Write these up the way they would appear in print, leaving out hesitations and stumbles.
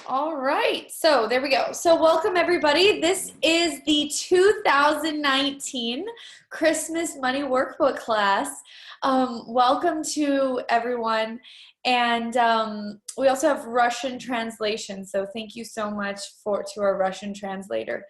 All right, so there we go. So welcome everybody. This is the 2019 Christmas Money Workbook class. Welcome to everyone. And we also have Russian translation. So thank you so much to our Russian translator.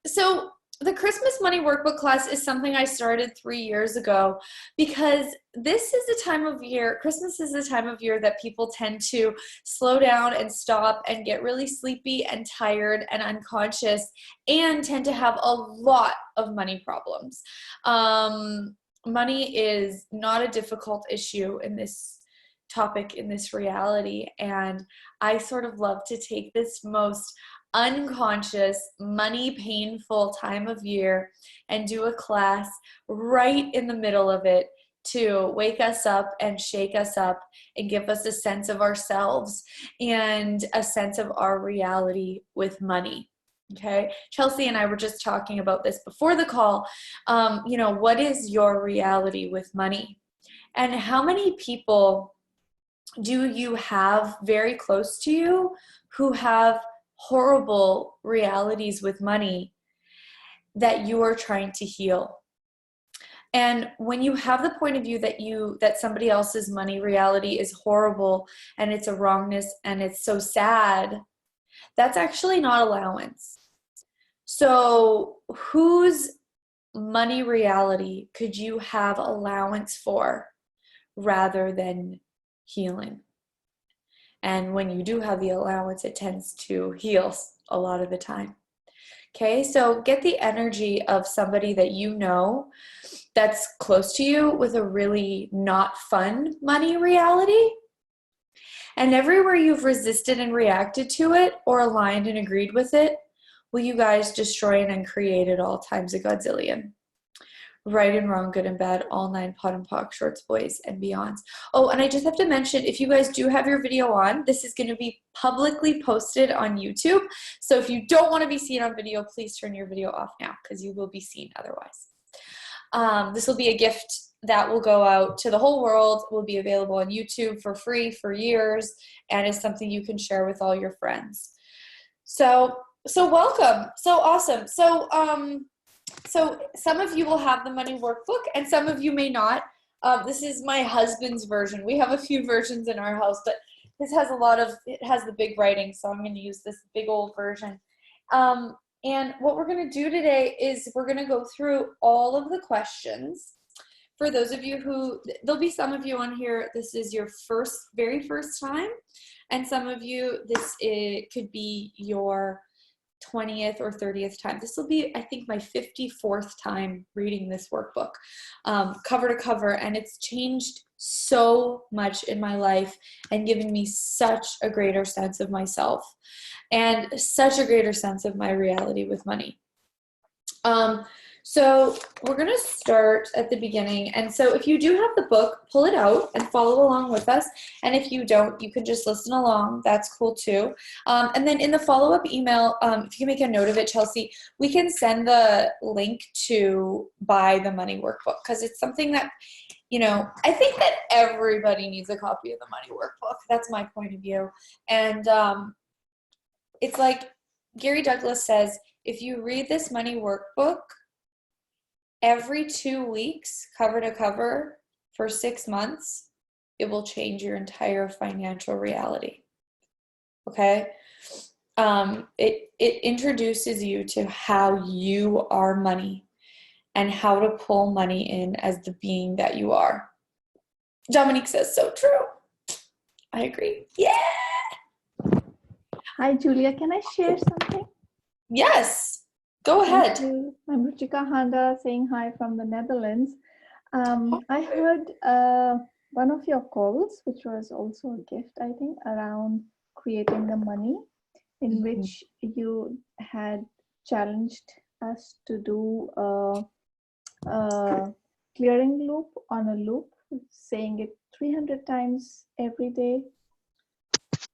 So the Christmas Money Workbook class is something I started 3 years ago because this is the time of year, Christmas is the time of year that people tend to slow down and stop and get really sleepy and tired and unconscious and tend to have a lot of money problems. Money is not a difficult issue in this topic, in this reality, and I sort of love to take this most unconscious, money painful time of year and do a class right in the middle of it to wake us up and shake us up and give us a sense of ourselves and a sense of our reality with money. Okay, Chelsea and I were just talking about this before the call. What is your reality with money? And how many people do you have very close to you who have horrible realities with money that you are trying to heal? And when you have the point of view that somebody else's money reality is horrible and it's a wrongness and it's so sad, that's actually not allowance. So whose money reality could you have allowance for rather than healing? And when you do have the allowance, it tends to heal a lot of the time. Okay, so get the energy of somebody that you know that's close to you with a really not fun money reality. And everywhere you've resisted and reacted to it or aligned and agreed with it, will you guys destroy and uncreate it all times a godzillion? Right and wrong, good and bad, all nine pot and pock, shorts, boys, and beyonds. Oh, and I just have to mention, if you guys do have your video on, this is going to be publicly posted on YouTube. So if you don't want to be seen on video, please turn your video off now because you will be seen otherwise. This will be a gift that will go out to the whole world, will be available on YouTube for free for years, and is something you can share with all your friends. So welcome. So awesome. So some of you will have the money workbook and some of you may not. This is my husband's version. We have a few versions in our house, but this has it has the big writing, so I'm going to use this big old version. And what we're going to do today is we're going to go through all of the questions. For those of you there'll be some of you on here, this is your very first time, and some of you, it could be your 20th or 30th time. This will be, I think, my 54th time reading this workbook, cover to cover, and it's changed so much in my life and given me such a greater sense of myself and such a greater sense of my reality with money. So we're going to start at the beginning. And so if you do have the book, pull it out and follow along with us. And if you don't, you can just listen along. That's cool too. And then in the follow-up email, if you can make a note of it, Chelsea, we can send the link to buy the money workbook because it's something that, I think that everybody needs a copy of the money workbook. That's my point of view. And it's like Gary Douglas says, if you read this money workbook every 2 weeks, cover to cover, for 6 months, it will change your entire financial reality. Okay? It introduces you to how you are money and how to pull money in as the being that you are. Dominique says, so true. I agree. Yeah! Hi, Julia. Can I share something? Yes. Go ahead. I'm Ruchika Handa saying hi from the Netherlands. I heard one of your calls, which was also a gift, I think, around creating the money, in which you had challenged us to do a clearing loop on a loop, saying it 300 times every day.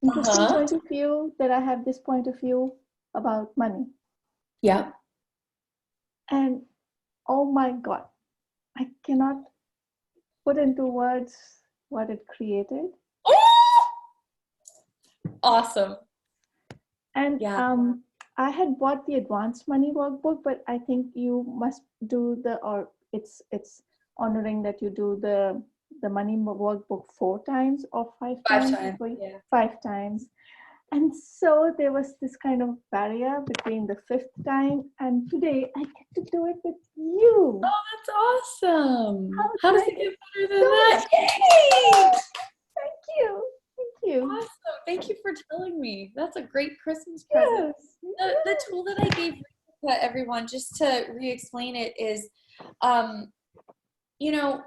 Interesting point of view that I have this point of view about money. Yeah. And oh my God, I cannot put into words what it created. Awesome. And Yeah. I had bought the advanced money workbook, but I think you must do or it's honoring that you do the money workbook 4 times or 5 times 5 times. before Yeah. 5 times. And so there was this kind of barrier between the fifth time and today I get to do it with you. Oh, that's awesome. How How does it exciting. get better than So that? exciting. Yay! Thank you. Thank you. Awesome. Thank you for telling me. That's a great Christmas present. Yes. The tool that I gave everyone, just to re-explain it, is, you know,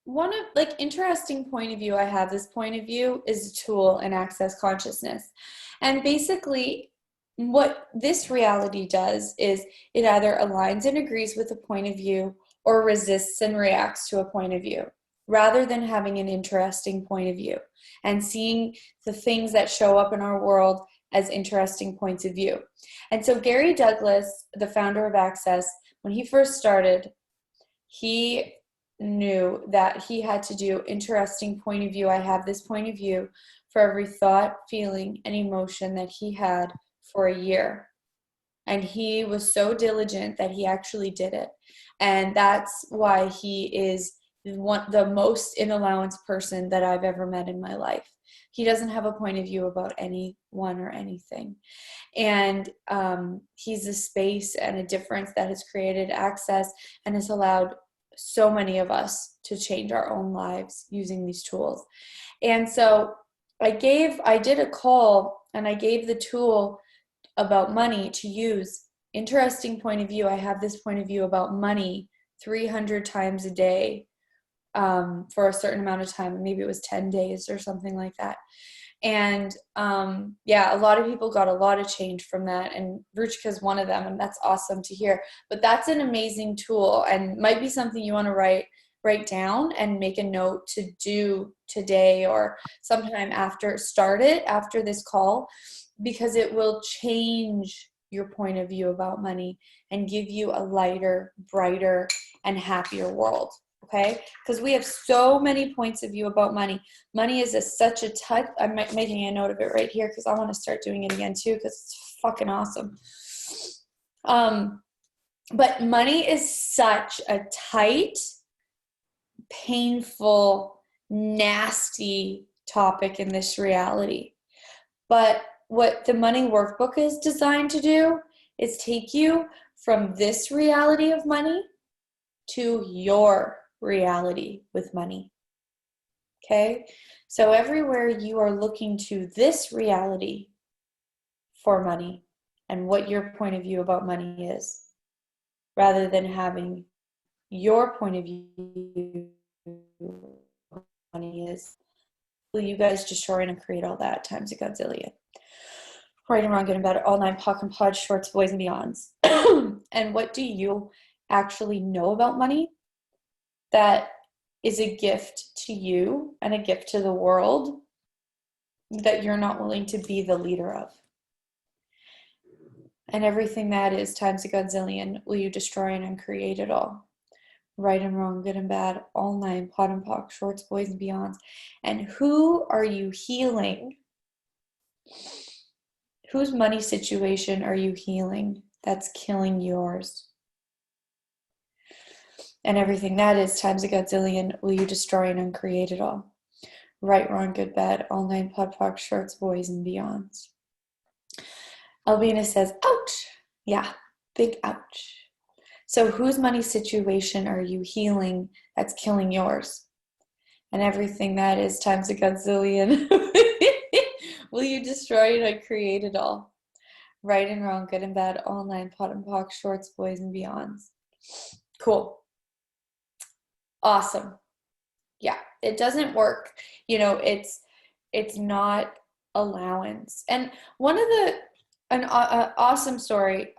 one of like interesting point of view I have. This point of view is a tool in access consciousness. And basically what this reality does is it either aligns and agrees with a point of view or resists and reacts to a point of view, rather than having an interesting point of view and seeing the things that show up in our world as interesting points of view. And so Gary Douglas, the founder of Access, when he first started, he knew that he had to do interesting point of view. I have this point of view for every thought, feeling, and emotion that he had for a year. And he was so diligent that he actually did it. And that's why he is the most in allowance person that I've ever met in my life. He doesn't have a point of view about anyone or anything. And he's a space and a difference that has created access and has allowed so many of us to change our own lives using these tools. And so I did a call and I gave the tool about money to use. Interesting point of view. I have this point of view about money 300 times a day for a certain amount of time. Maybe it was 10 days or something like that. And yeah, a lot of people got a lot of change from that, and Ruchika is one of them, and that's awesome to hear. But that's an amazing tool and might be something you want to write down and make a note to do today or sometime after this call, because it will change your point of view about money and give you a lighter, brighter, and happier world. Okay, because we have so many points of view about money. Money is such a touch. I'm making a note of it right here because I want to start doing it again too, because it's fucking awesome. But money is such a tight, painful, nasty topic in this reality. But what the money workbook is designed to do is take you from this reality of money to your reality with money. Okay? So everywhere you are looking to this reality for money and what your point of view about money is, rather than having your point of view money is, will you guys destroy and create all that times a godzillion? Right and wrong, good and bad, all nine, POC and POD, shorts, boys and beyonds. And what do you actually know about money that is a gift to you and a gift to the world that you're not willing to be the leader of? And everything that is times a godzillion, will you destroy and uncreate it all? Right and wrong, good and bad, all nine, POD and POC, shorts, boys and beyonds. And who are you healing? Whose money situation are you healing that's killing yours? And everything that is times a godzillion, will you destroy and uncreate it all? Right, wrong, good, bad, all nine, POD, POC, shorts, boys and beyonds. Albina says, ouch. Yeah, big ouch. So whose money situation are you healing that's killing yours? And everything that is times a godzillion, will you destroy it or create it all? Right and wrong, good and bad, all nine, POD and POC, shorts, boys and beyonds. Cool. Awesome. Yeah, it doesn't work. It's not allowance. And one of an awesome story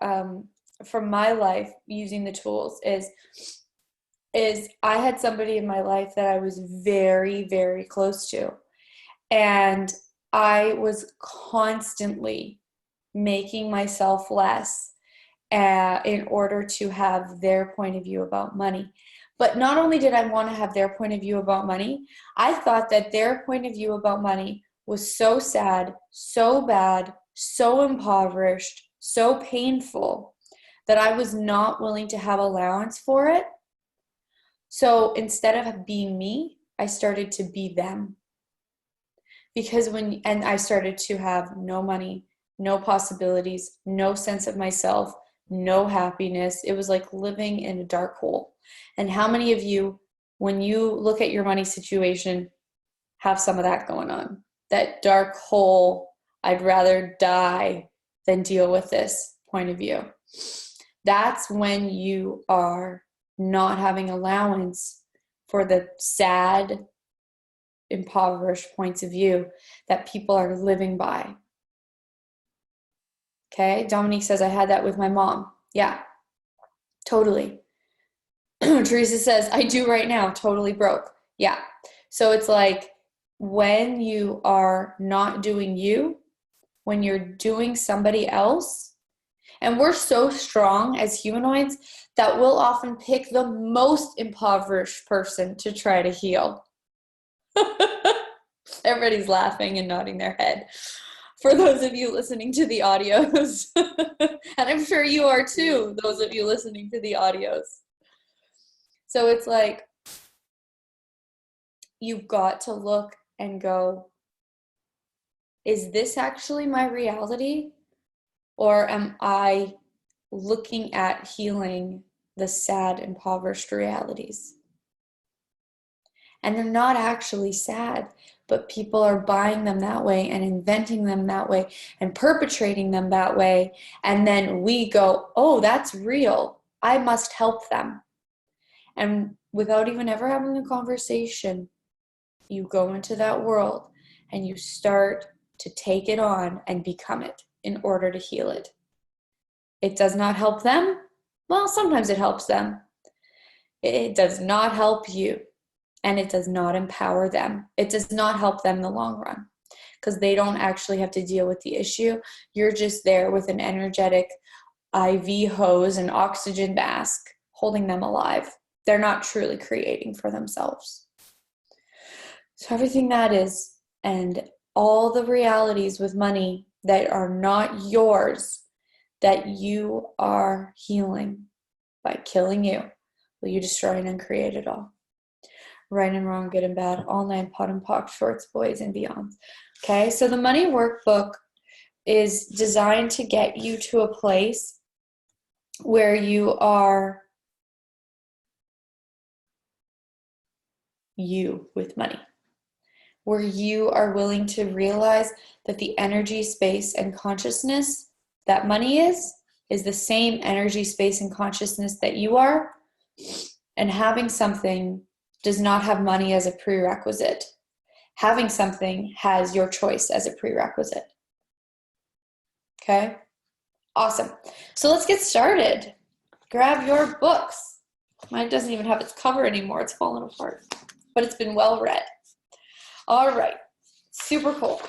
from my life using the tools is I had somebody in my life that I was very, very close to. And I was constantly making myself less in order to have their point of view about money. But not only did I want to have their point of view about money, I thought that their point of view about money was so sad, so bad, so impoverished, so painful that I was not willing to have allowance for it. So instead of being me, I started to be them. Because and I started to have no money, no possibilities, no sense of myself, no happiness. It was like living in a dark hole. And how many of you, when you look at your money situation, have some of that going on? That dark hole, I'd rather die than deal with this point of view. That's when you are not having allowance for the sad, impoverished points of view that people are living by. Okay, Dominique says, I had that with my mom. Yeah, totally. Teresa says, I do right now, totally broke. Yeah, so it's like when you are not doing you, when you're doing somebody else, and we're so strong as humanoids that we'll often pick the most impoverished person to try to heal. Everybody's laughing and nodding their head. For those of you listening to the audios, and I'm sure you are too, those of you listening to the audios. So it's like, you've got to look and go, is this actually my reality? Or am I looking at healing the sad, impoverished realities? And they're not actually sad, but people are buying them that way and inventing them that way and perpetrating them that way. And then we go, oh, that's real. I must help them. And without even ever having a conversation, you go into that world and you start to take it on and become it in order to heal it. It does not help them. Well, sometimes it helps them. It does not help you. And it does not empower them. It does not help them in the long run because they don't actually have to deal with the issue. You're just there with an energetic IV hose and oxygen mask holding them alive. They're not truly creating for themselves. So everything that is, and all the realities with money that are not yours, that you are healing by killing you, will you destroy and uncreate it all? Right and wrong, good and bad, all nine, pot and pock, shorts, boys, and beyonds. Okay, so the money workbook is designed to get you to a place where you are you with money, where you are willing to realize that the energy, space, and consciousness that money is the same energy, space, and consciousness that you are, and having something does not have money as a prerequisite. Having something has your choice as a prerequisite. Okay? Awesome. So let's get started. Grab your books. Mine doesn't even have its cover anymore. It's fallen apart. But it's been well read. All right. Super cool.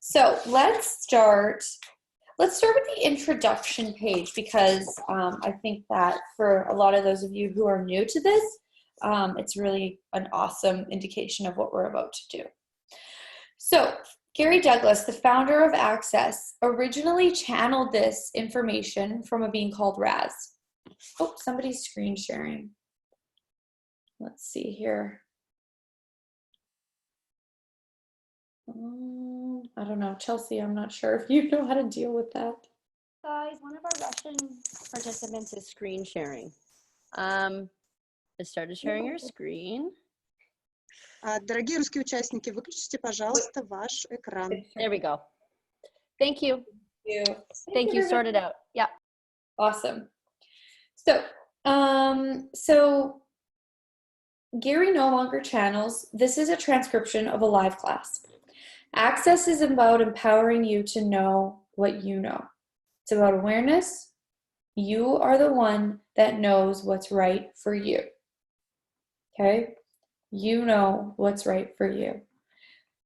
So let's start with the introduction page because I think that for a lot of those of you who are new to this, it's really an awesome indication of what we're about to do. So Gary Douglas, the founder of Access, originally channeled this information from a being called Raz. Oh, somebody's screen sharing. Let's see here. I don't know. Chelsea, I'm not sure if you know how to deal with that. Guys, one of our Russian participants is screen sharing. Started sharing your screen. Дорогие русские участники, выключите, пожалуйста, ваш экран. There we go. Thank you. Thank you. Sorted out. Yeah. Awesome. So Gary no longer channels. This is a transcription of a live class. Access is about empowering you to know what you know. It's about awareness. You are the one that knows what's right for you. Okay? You know what's right for you.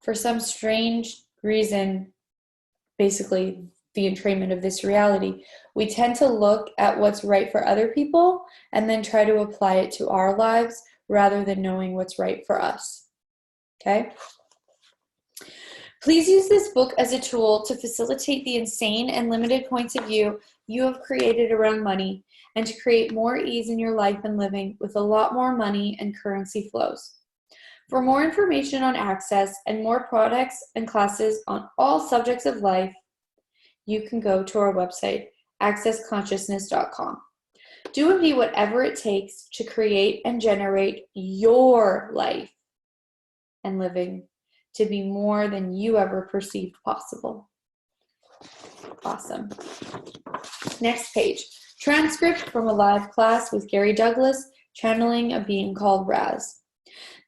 For some strange reason, basically the entrainment of this reality, we tend to look at what's right for other people and then try to apply it to our lives rather than knowing what's right for us. Okay? Please use this book as a tool to facilitate the insane and limited points of view you have created around money and to create more ease in your life and living with a lot more money and currency flows. For more information on Access and more products and classes on all subjects of life, you can go to our website, accessconsciousness.com. Do and be whatever it takes to create and generate your life and living to be more than you ever perceived possible. Awesome. Next page. Transcript from a live class with Gary Douglas, channeling a being called Raz.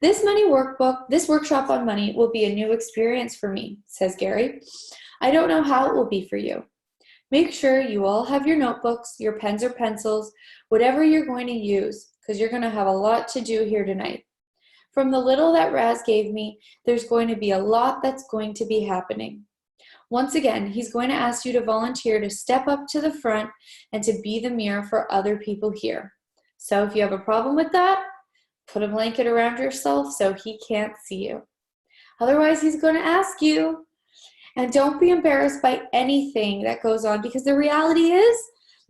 This workshop on money will be a new experience for me, says Gary. I don't know how it will be for you. Make sure you all have your notebooks, your pens or pencils, whatever you're going to use, because you're going to have a lot to do here tonight. From the little that Raz gave me, there's going to be a lot that's going to be happening. Once again, he's going to ask you to volunteer to step up to the front and to be the mirror for other people here. So if you have a problem with that, put a blanket around yourself so he can't see you. Otherwise, he's going to ask you. And don't be embarrassed by anything that goes on, because the reality is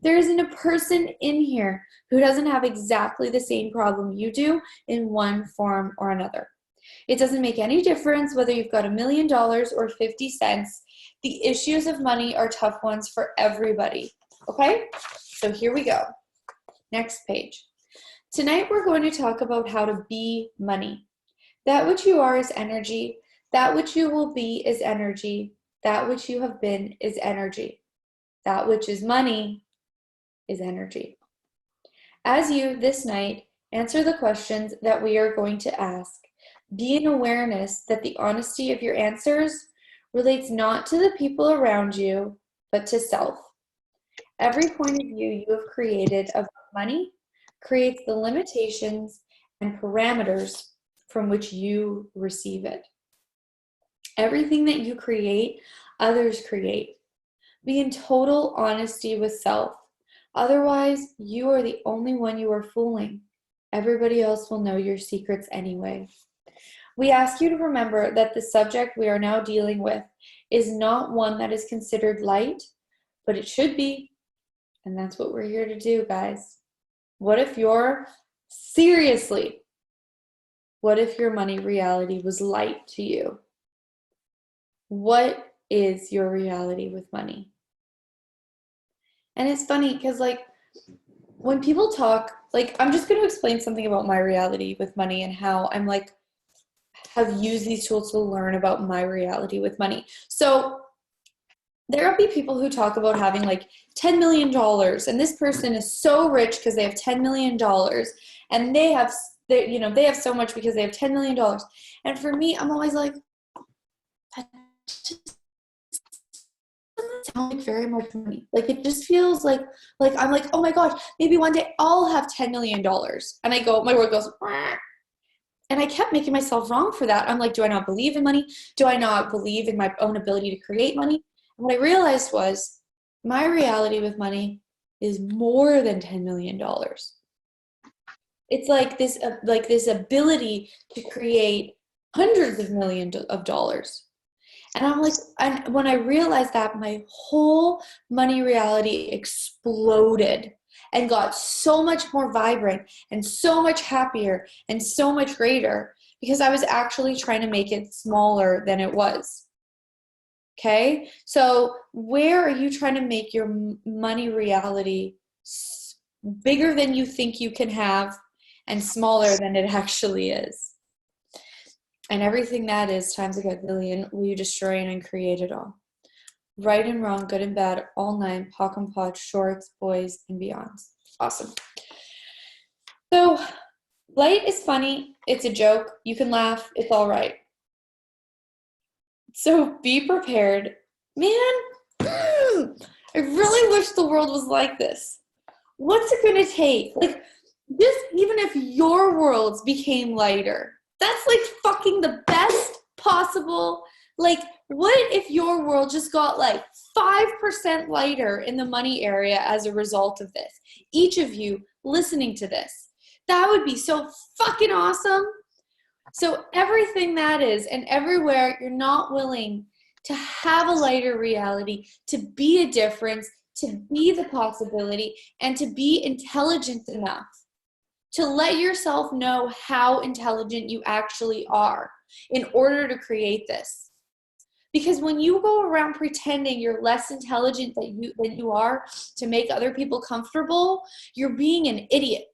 there isn't a person in here who doesn't have exactly the same problem you do in one form or another. It doesn't make any difference whether you've got $1 million or 50 cents. The issues of money are tough ones for everybody. Okay? So here we go. Next page. Tonight we're going to talk about how to be money. That which you are is energy. That which you will be is energy. That which you have been is energy. That which is money is energy. As you, this night, answer the questions that we are going to ask, be in awareness that the honesty of your answers relates not to the people around you, but to self. Every point of view you have created of money creates the limitations and parameters from which you receive it. Everything that you create, others create. Be in total honesty with self. Otherwise, you are the only one you are fooling. Everybody else will know your secrets anyway. We ask you to remember that the subject we are now dealing with is not one that is considered light, but it should be. And that's what we're here to do, guys. What if your money reality was light to you? What is your reality with money? And it's funny because, like, when people talk, like, I'm just going to explain something about my reality with money and how I'm, like, have used these tools to learn about my reality with money. So there will be people who talk about having, like, $10 million, and this person is so rich because they have $10 million, and they have so much because they have $10 million. And for me, I'm always like, that just doesn't sound like very much money. Like, it just feels like I'm like, oh my gosh, maybe one day I'll have $10 million. And my world goes, "Wah." And I kept making myself wrong for that. I'm like, do I not believe in money? Do I not believe in my own ability to create money? And what I realized was my reality with money is more than $10 million. It's like this ability to create hundreds of millions of dollars. And I'm like, and when I realized that, my whole money reality exploded and got so much more vibrant and so much happier and so much greater because I was actually trying to make it smaller than it was. Okay? So where are you trying to make your money reality bigger than you think you can have and smaller than it actually is? And everything that is times a gazillion, will you destroy and uncreate it all? Right and wrong, good and bad, all nine, pock and pod, shorts, boys, and beyonds. Awesome. So, light is funny. It's a joke. You can laugh. It's all right. So, be prepared. Man, I really wish the world was like this. What's it going to take? Like, just even if your worlds became lighter, that's like fucking the best possible. Like, what if your world just got like 5% lighter in the money area as a result of this? Each of you listening to this. That would be so fucking awesome. So everything that is and everywhere you're not willing to have a lighter reality, to be a difference, to be the possibility, and to be intelligent enough to let yourself know how intelligent you actually are in order to create this. Because when you go around pretending you're less intelligent than you are to make other people comfortable, you're being an idiot.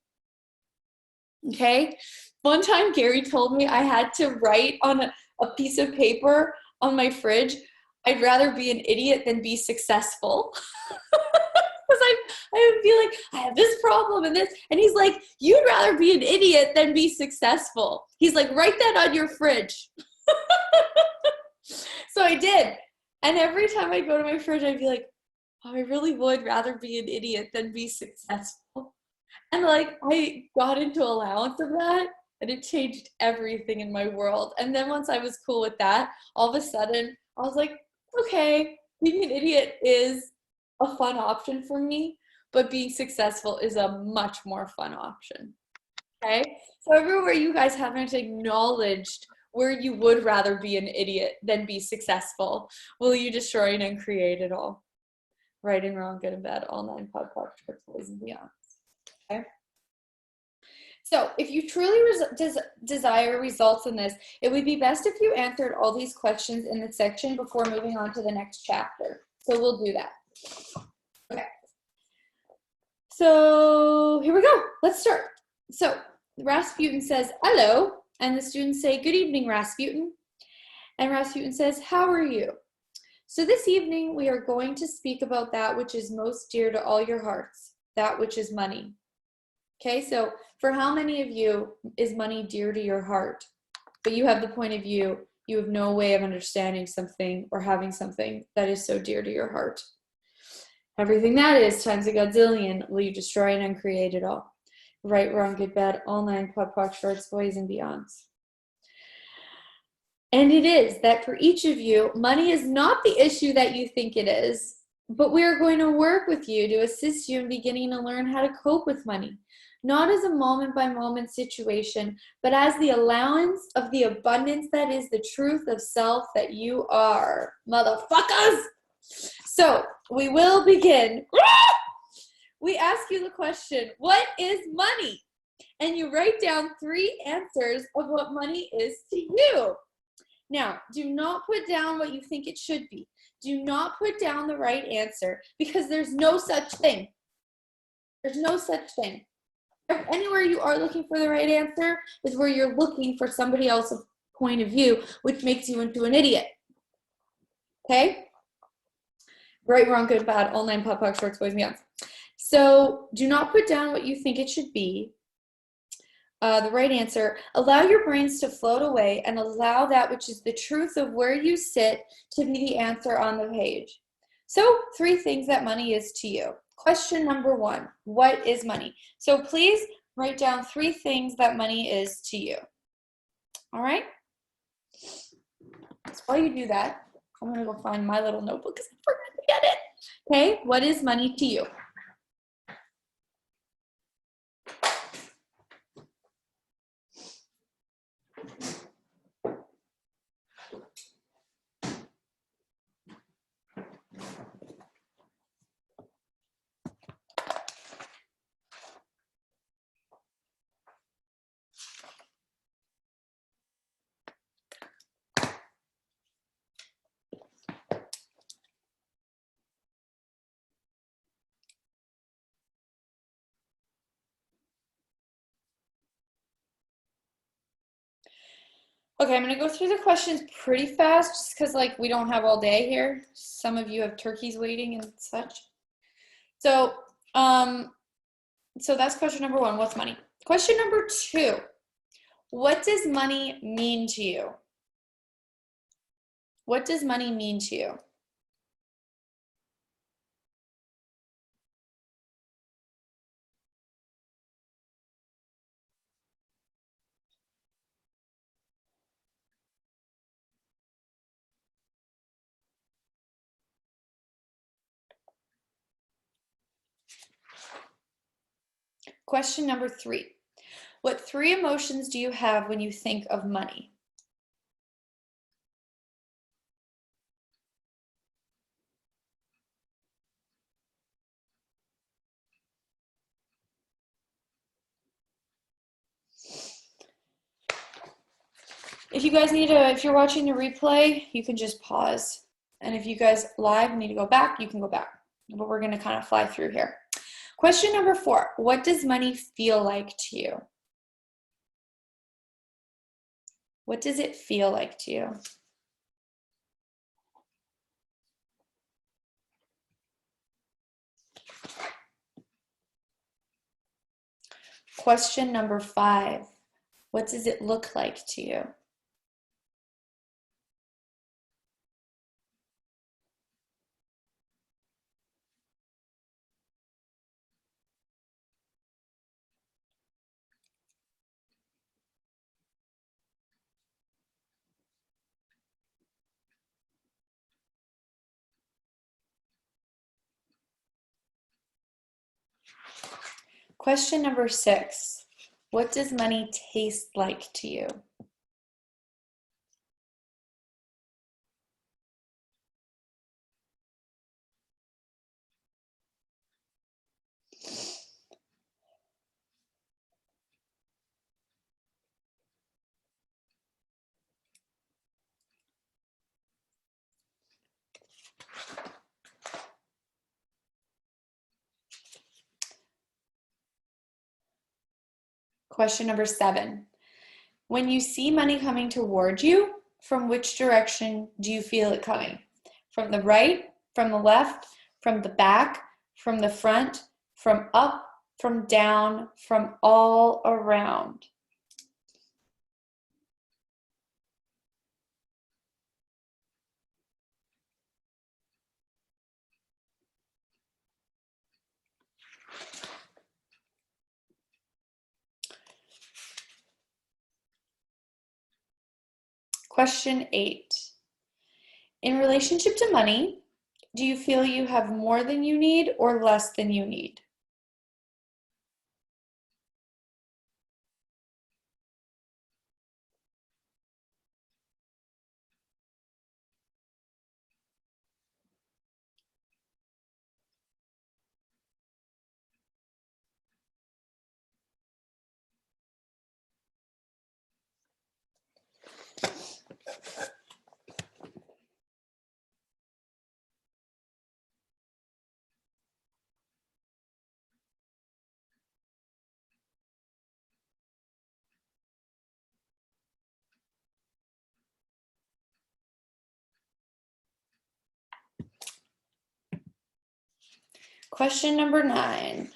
Okay? One time Gary told me I had to write on a piece of paper on my fridge, I'd rather be an idiot than be successful. Because I would be like, I have this problem and this. And he's like, you'd rather be an idiot than be successful. He's like, write that on your fridge. So I did. And every time I go to my fridge, I'd be like, oh, I really would rather be an idiot than be successful. And like, I got into allowance of that, and it changed everything in my world. And then once I was cool with that, all of a sudden, I was like, okay, being an idiot is a fun option for me, but being successful is a much more fun option. Okay? So everywhere you guys haven't acknowledged where you would rather be an idiot than be successful, will you destroy and uncreate it all? Right and wrong, good and bad, all 9 podcasts, boys and beyond. Okay? So if you truly desire results in this, it would be best if you answered all these questions in the section before moving on to the next chapter. So we'll do that. Okay. So here we go. Let's start. So Rasputin says, hello. And the students say, good evening, Rasputin. And Rasputin says, how are you? So this evening, we are going to speak about that which is most dear to all your hearts, that which is money. Okay, so for how many of you is money dear to your heart? But you have the point of view, you have no way of understanding something or having something that is so dear to your heart. Everything that is times a godzillion, will you destroy and uncreate it all? Right, wrong, good, bad, all 9 podpoc, shorts, boys, and beyonds. And it is that for each of you, money is not the issue that you think it is, but we are going to work with you to assist you in beginning to learn how to cope with money. Not as a moment-by-moment situation, but as the allowance of the abundance that is the truth of self that you are. Motherfuckers! So, we will begin. We ask you the question, what is money? And you write down 3 answers of what money is to you. Now, do not put down what you think it should be. Do not put down the right answer, because there's no such thing. There's no such thing. Anywhere you are looking for the right answer is where you're looking for somebody else's point of view, which makes you into an idiot. Okay? Right, wrong, good, bad, all 9 podpoc, shorts, boys, and beyonds. So do not put down what you think it should be. The right answer, allow your brains to float away and allow that which is the truth of where you sit to be the answer on the page. So 3 things that money is to you. Question number 1, what is money? So please write down 3 things that money is to you. All right? So while you do that, I'm going to go find my little notebook because I forgot to get it. Okay, what is money to you? Okay, I'm going to go through the questions pretty fast just because, like, we don't have all day here. Some of you have turkeys waiting and such. So, so that's question number 1, what's money? Question number 2, what does money mean to you? What does money mean to you? Question number 3. What 3 emotions do you have when you think of money? If you guys need to, if you're watching the replay, you can just pause. And if you guys live need to go back, you can go back. But we're going to kind of fly through here. Question number 4. What does money feel like to you? What does it feel like to you? Question number 5. What does it look like to you? Question number 6. What does money taste like to you? Question number 7. When you see money coming toward you, from which direction do you feel it coming? From the right, from the left, from the back, from the front, from up, from down, from all around? Question 8. In relationship to money, do you feel you have more than you need or less than you need? Question number 9.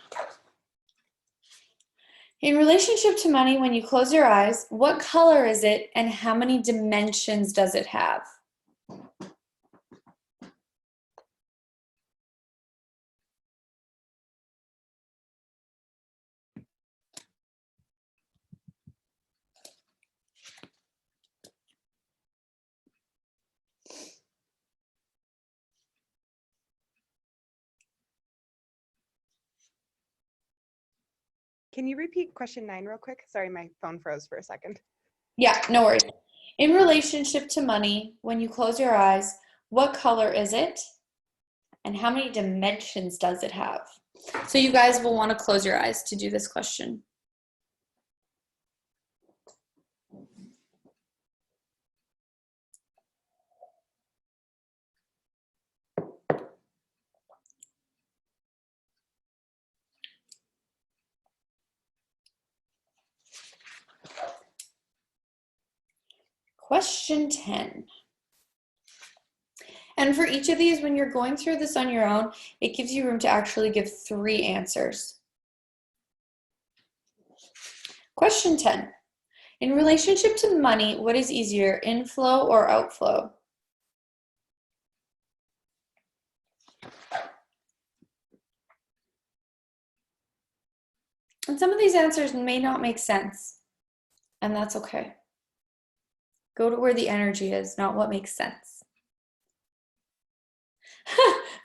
In relationship to money, when you close your eyes, what color is it and how many dimensions does it have? Can you repeat question 9 real quick? Sorry, my phone froze for a second. Yeah, no worries. In relationship to money, when you close your eyes, what color is it and how many dimensions does it have? So you guys will want to close your eyes to do this question. Question 10. And for each of these, when you're going through this on your own, it gives you room to actually give 3 answers. Question 10. In relationship to money, what is easier, inflow or outflow? And some of these answers may not make sense, and that's okay. Go to where the energy is, not what makes sense.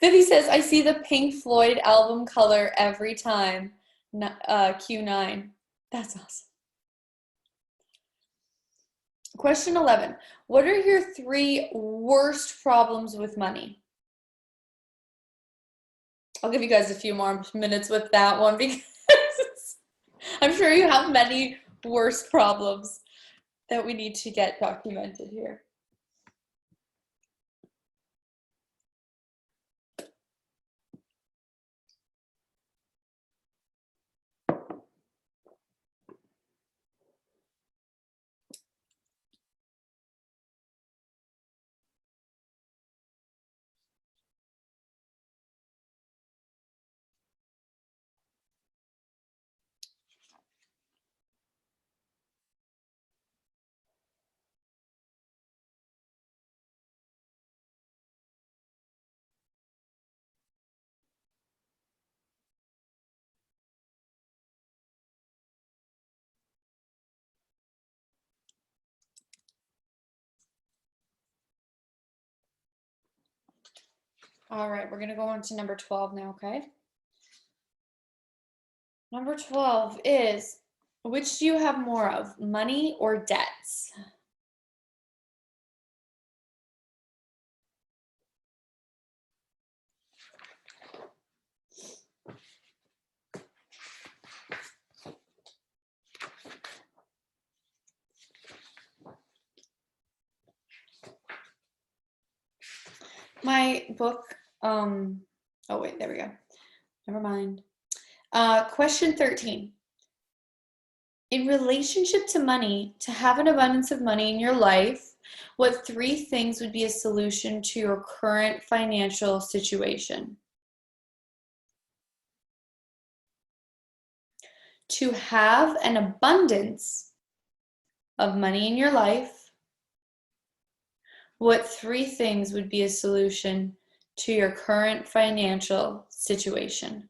Vivi says, I see the Pink Floyd album color every time. Q9. That's awesome. Question 11. What are your 3 worst problems with money? I'll give you guys a few more minutes with that one because I'm sure you have many worst problems. that we need to get documented here. All right, we're going to go on to number 12 now, okay? Number 12 is, which do you have more of, money or debts? My book, oh wait, there we go. Never mind. Question 13. In relationship to money, to have an abundance of money in your life, what 3 things would be a solution to your current financial situation? To have an abundance of money in your life, what 3 things would be a solution to your current financial situation?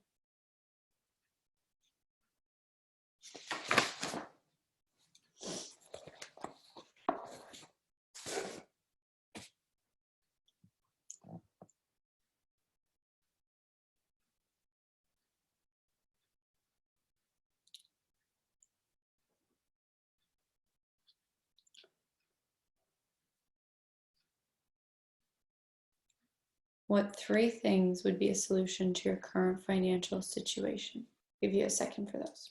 What 3 things would be a solution to your current financial situation? I'll give you a second for those.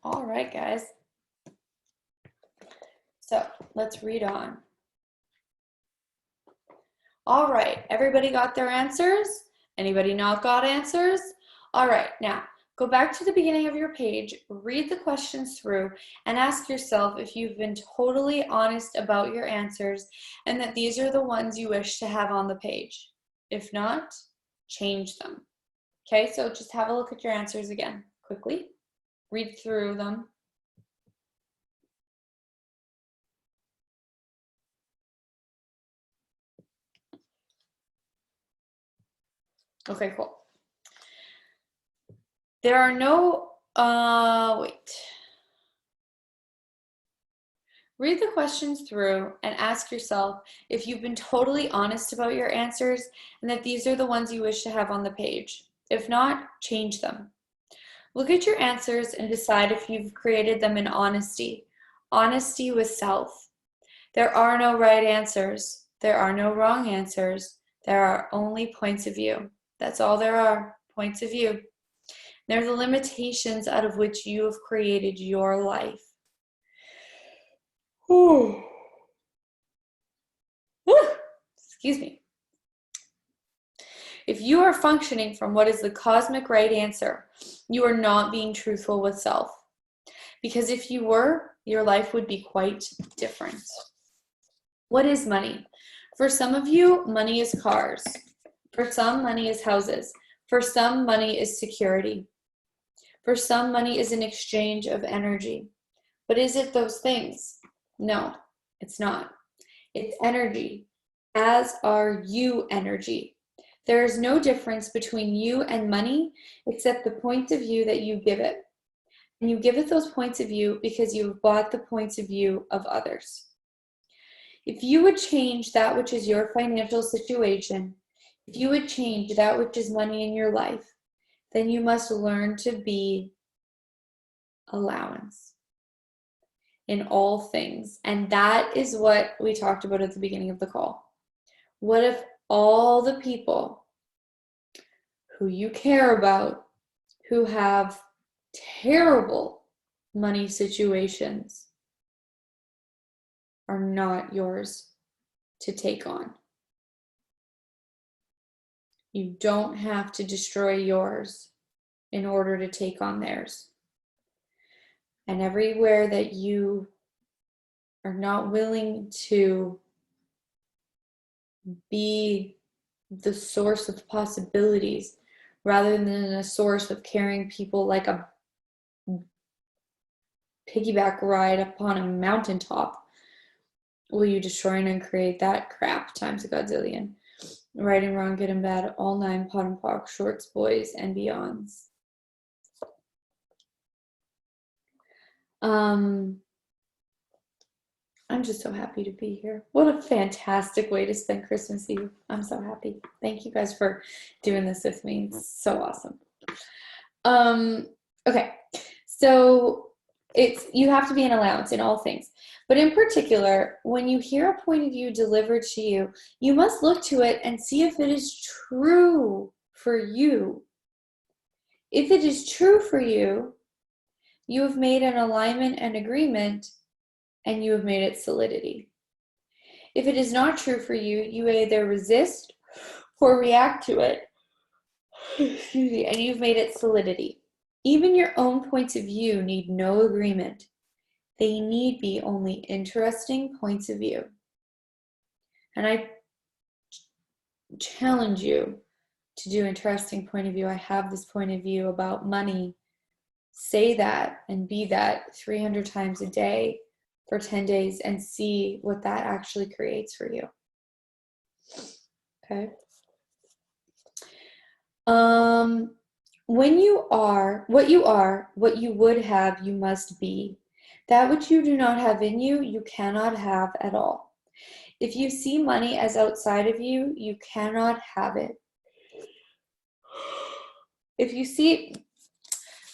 All right, guys. So let's read on. All right, everybody got their answers? Anybody not got answers? All right, now go back to the beginning of your page, read the questions through, and ask yourself if you've been totally honest about your answers and that these are the ones you wish to have on the page. If not, change them. Okay, so just have a look at your answers again quickly. Read through them. Okay, cool. There are no, wait. Read the questions through and ask yourself if you've been totally honest about your answers and that these are the ones you wish to have on the page. If not, change them. Look at your answers and decide if you've created them in honesty. Honesty with self. There are no right answers. There are no wrong answers. There are only points of view. That's all there are, points of view. They're the limitations out of which you have created your life. Ooh. Excuse me. If you are functioning from what is the cosmic right answer, you are not being truthful with self. Because if you were, your life would be quite different. What is money? For some of you, money is cars. For some, money is houses. For some, money is security. For some, money is an exchange of energy. But is it those things? No, it's not. It's energy, as are you energy. There is no difference between you and money except the point of view that you give it. And you give it those points of view because you've bought the points of view of others. If you would change that which is your financial situation, if you would change that which is money in your life, then you must learn to be allowance in all things. And that is what we talked about at the beginning of the call. What if all the people who you care about, who have terrible money situations, are not yours to take on? You don't have to destroy yours in order to take on theirs. And everywhere that you are not willing to be the source of possibilities rather than a source of carrying people like a piggyback ride upon a mountaintop, will you destroy and uncreate that crap times a godzillion? Right and wrong, good and bad, all nine, pot and pock, shorts, boys, and beyonds. I'm just so happy to be here. What a fantastic way to spend Christmas Eve. I'm so happy. Thank you guys for doing this with me. It's so awesome. Okay, so you have to be an allowance in all things. But in particular, when you hear a point of view delivered to you, you must look to it and see if it is true for you. If it is true for you, you have made an alignment and agreement, and you have made it solidity. If it is not true for you, you either resist or react to it, excuse me, and you've made it solidity. Even your own points of view need no agreement. They need be only interesting points of view. And I challenge you to do interesting point of view. I have this point of view about money. Say that and be that 300 times a day for 10 days and see what that actually creates for you. Okay. When you are, what you would have, you must be. That which you do not have in you, you cannot have at all. If you see money as outside of you, you cannot have it. If you see,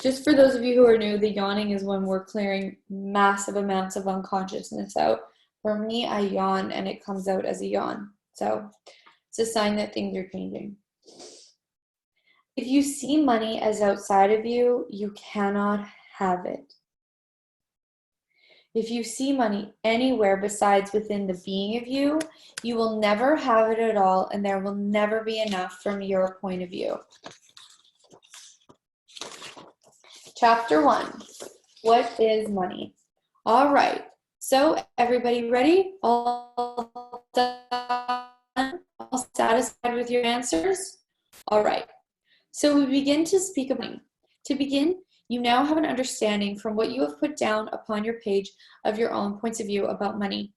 just for those of you who are new, the yawning is when we're clearing massive amounts of unconsciousness out. For me, I yawn and it comes out as a yawn. So it's a sign that things are changing. If you see money as outside of you, you cannot have it. If you see money anywhere besides within the being of you, you will never have it at all, and there will never be enough from your point of view. Chapter 1, what is money? All right, so everybody ready? All done? All satisfied with your answers? All right, so we begin to speak of money. To begin, you now have an understanding from what you have put down upon your page of your own points of view about money.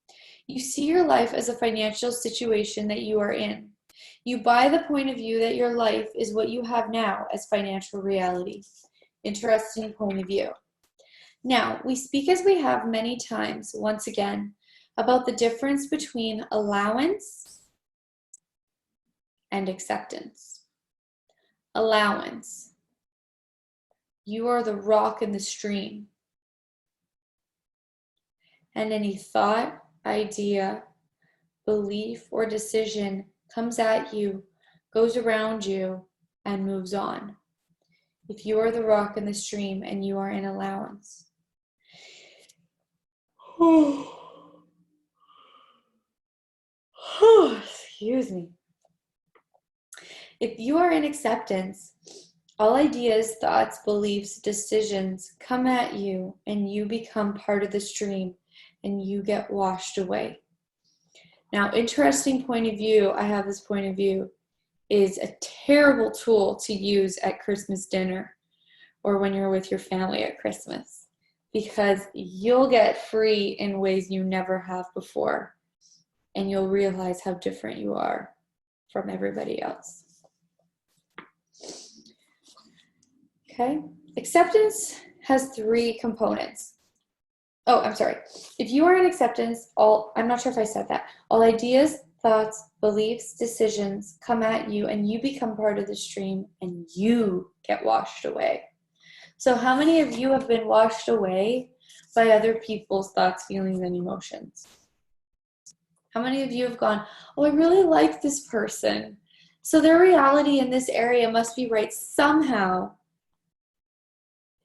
You see your life as a financial situation that you are in. You buy the point of view that your life is what you have now as financial reality. Interesting point of view. Now, we speak as we have many times, once again, about the difference between allowance and acceptance. Allowance. You are the rock in the stream. And any thought, idea, belief, or decision comes at you, goes around you, and moves on. If you are the rock in the stream and you are in allowance. Excuse me. If you are in acceptance, all ideas, thoughts, beliefs, decisions come at you and you become part of the stream and you get washed away. Now, interesting point of view, I have this point of view, is a terrible tool to use at Christmas dinner or when you're with your family at Christmas, because you'll get free in ways you never have before, and you'll realize how different you are from everybody else. Okay, acceptance has 3 components. Oh, I'm sorry. If you are in acceptance, I'm not sure if I said that. All ideas, thoughts, beliefs, decisions come at you and you become part of the stream and you get washed away. So how many of you have been washed away by other people's thoughts, feelings, and emotions? How many of you have gone, oh, I really like this person, so their reality in this area must be right somehow.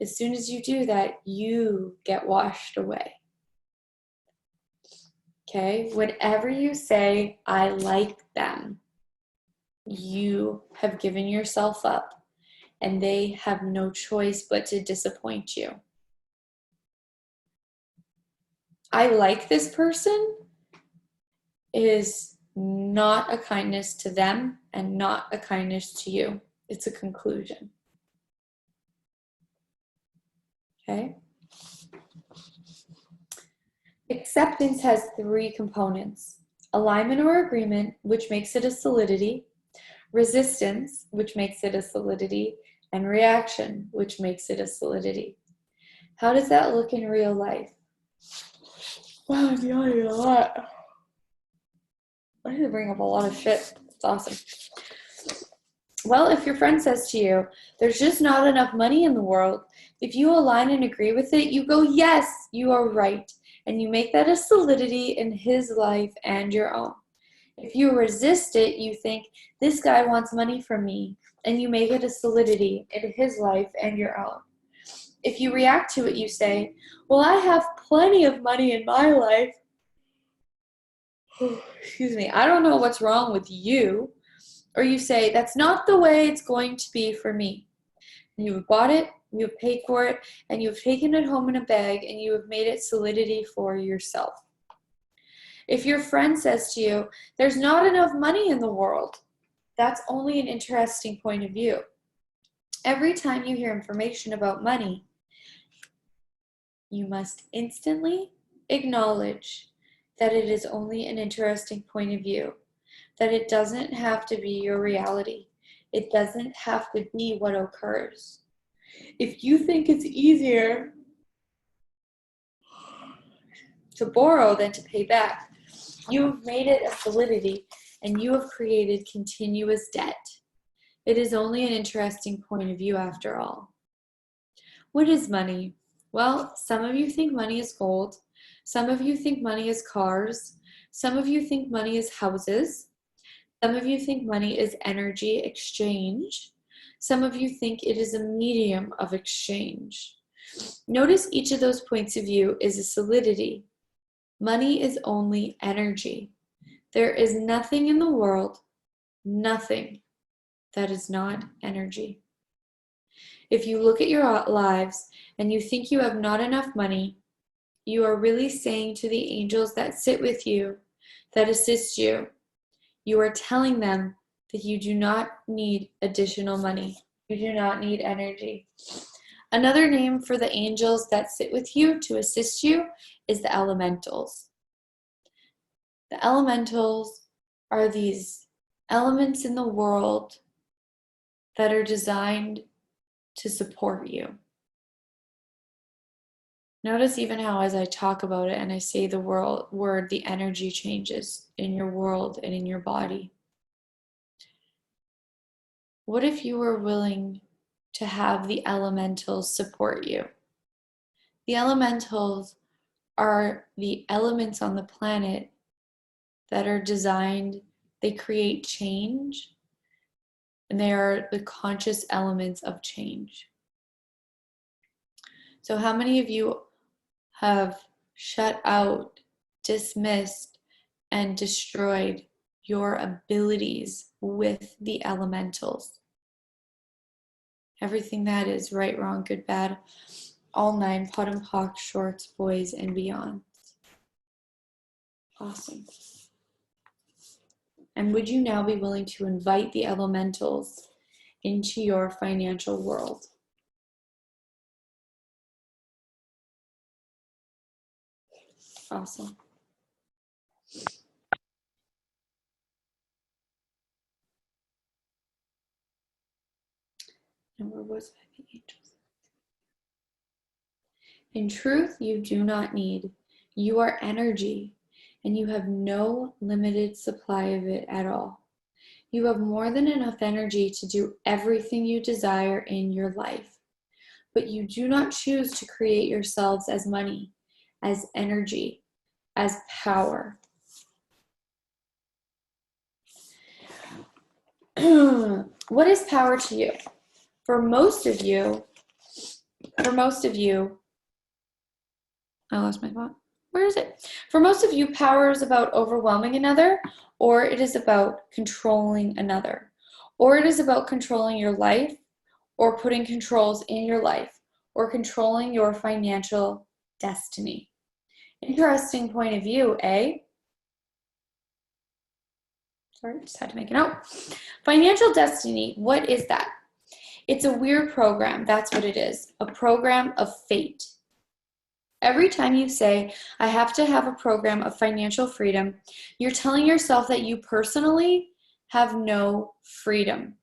As soon as you do that, you get washed away. Okay? Whenever you say, I like them, you have given yourself up, and they have no choice but to disappoint you. I like this person is not a kindness to them and not a kindness to you. It's a conclusion. Okay? Acceptance has 3 components: alignment or agreement, which makes it a solidity; resistance, which makes it a solidity; and reaction, which makes it a solidity. How does that look in real life? Wow, I'm yawning a lot. I need to bring up a lot of shit. It's awesome. Well, if your friend says to you, there's just not enough money in the world, if you align and agree with it, you go, yes, you are right. And you make that a solidity in his life and your own. If you resist it, you think, this guy wants money from me, and you make it a solidity in his life and your own. If you react to it, you say, well, I have plenty of money in my life. Excuse me, I don't know what's wrong with you. Or you say, that's not the way it's going to be for me. And you have bought it, you have paid for it, and you have taken it home in a bag, and you have made it solidity for yourself. If your friend says to you, there's not enough money in the world, that's only an interesting point of view. Every time you hear information about money, you must instantly acknowledge that it is only an interesting point of view, that it doesn't have to be your reality. It doesn't have to be what occurs. If you think it's easier to borrow than to pay back, you have made it a solidity and you have created continuous debt. It is only an interesting point of view after all. What is money? Well, some of you think money is gold. Some of you think money is cars. Some of you think money is houses. Some of you think money is energy exchange. Some of you think it is a medium of exchange. Notice each of those points of view is a solidity. Money is only energy. There is nothing in the world, nothing, that is not energy. If you look at your lives and you think you have not enough money, you are really saying to the angels that sit with you, that assist you, you are telling them that you do not need additional money. You do not need energy. Another name for the angels that sit with you to assist you is the elementals. The elementals are these elements in the world that are designed to support you. Notice even how as I talk about it and I say the word, the energy changes in your world and in your body. What if you were willing to have the elementals support you? The elementals are the elements on the planet that are designed, they create change, and they are the conscious elements of change. So how many of you have shut out, dismissed, and destroyed your abilities with the elementals? Everything that is right, wrong, good, bad, all 9, pot and pock, shorts, boys, and beyond. Awesome. And would you now be willing to invite the elementals into your financial world? Awesome. And where was I, the angels? In truth, you do not need. You are energy, and you have no limited supply of it at all. You have more than enough energy to do everything you desire in your life. But you do not choose to create yourselves as money, as energy, as power. What is power to you? For most of you, I lost my thought. Where is it? For most of you, power is about overwhelming another, or it is about controlling another, or it is about controlling your life, or putting controls in your life, or controlling your financial destiny. Interesting point of view, eh? Sorry, just had to make a note. Financial destiny, what is that? It's a weird program, that's what it is. A program of fate. Every time you say, I have to have a program of financial freedom, you're telling yourself that you personally have no freedom.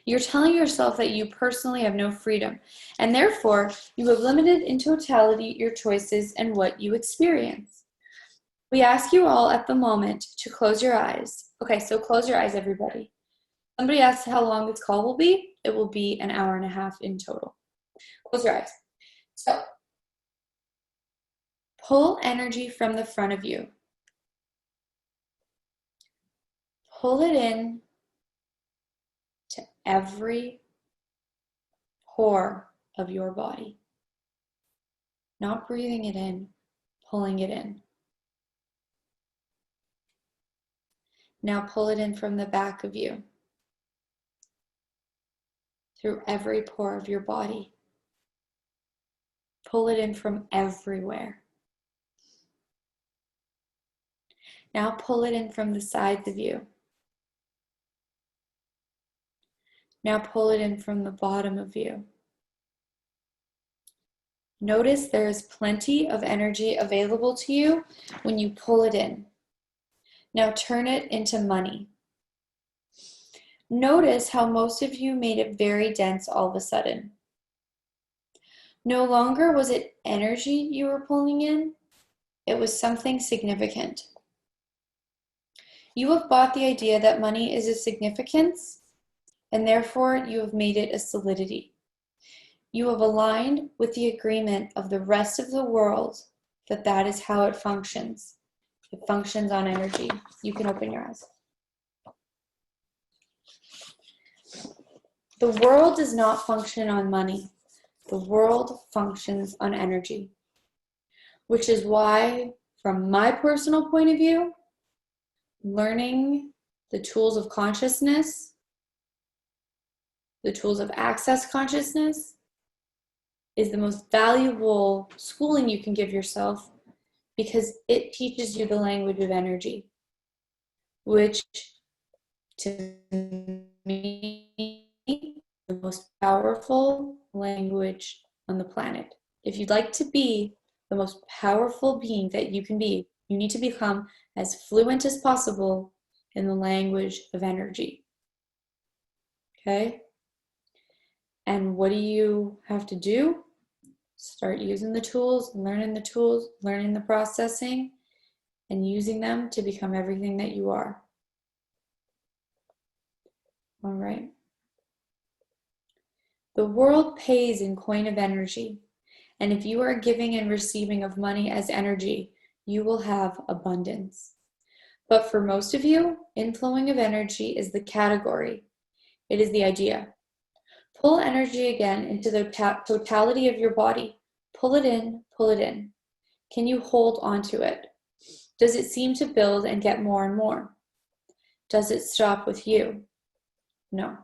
You're telling yourself that you personally have no freedom, and therefore you have limited in totality your choices and what you experience. We ask you all at the moment to close your eyes. Okay, so close your eyes, everybody. Somebody asked how long this call will be. It will be an hour and a half in total. Close your eyes. So, pull energy from the front of you. Pull it in to every pore of your body. Not breathing it in, pulling it in. Now pull it in from the back of you, through every pore of your body. Pull it in from everywhere. Now pull it in from the sides of you. Now pull it in from the bottom of you. Notice there is plenty of energy available to you when you pull it in. Now turn it into money. Notice how most of you made it very dense all of a sudden. No longer was it energy you were pulling in, it was something significant. You have bought the idea that money is a significance, and therefore you have made it a solidity. You have aligned with the agreement of the rest of the world that that is how it functions. It functions on energy. You can open your eyes. The world does not function on money. The world functions on energy, which is why, from my personal point of view, learning the tools of consciousness, the tools of access consciousness, is the most valuable schooling you can give yourself, because it teaches you the language of energy, which to me the most powerful language on the planet. If you'd like to be the most powerful being that you can be, you need to become as fluent as possible in the language of energy. Okay? And what do you have to do? Start using the tools, learning the processing, and using them to become everything that you are. All right. The world pays in coin of energy, and if you are giving and receiving of money as energy, you will have abundance. But for most of you, inflowing of energy is the category. It is the idea. Pull energy again into the totality of your body. Pull it in, pull it in. Can you hold onto it? Does it seem to build and get more and more? Does it stop with you? No.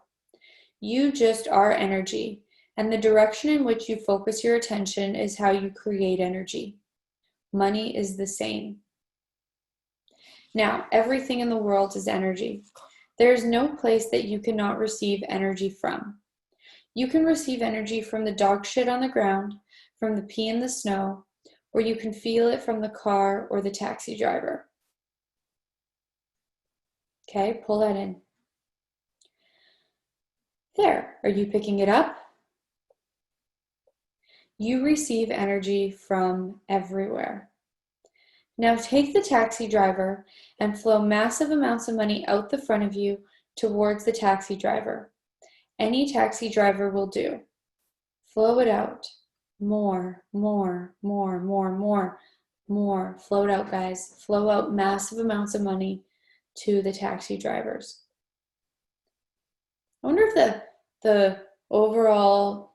You just are energy, and the direction in which you focus your attention is how you create energy. Money is the same. Now, everything in the world is energy. There is no place that you cannot receive energy from. You can receive energy from the dog shit on the ground, from the pee in the snow, or you can feel it from the car or the taxi driver. Okay, pull that in. There, are you picking it up? You receive energy from everywhere. Now take the taxi driver and flow massive amounts of money out the front of you towards the taxi driver. Any taxi driver will do. Flow it out. More, more, more, more, more, more. Flow it out, guys. Flow out massive amounts of money to the taxi drivers. I wonder if the overall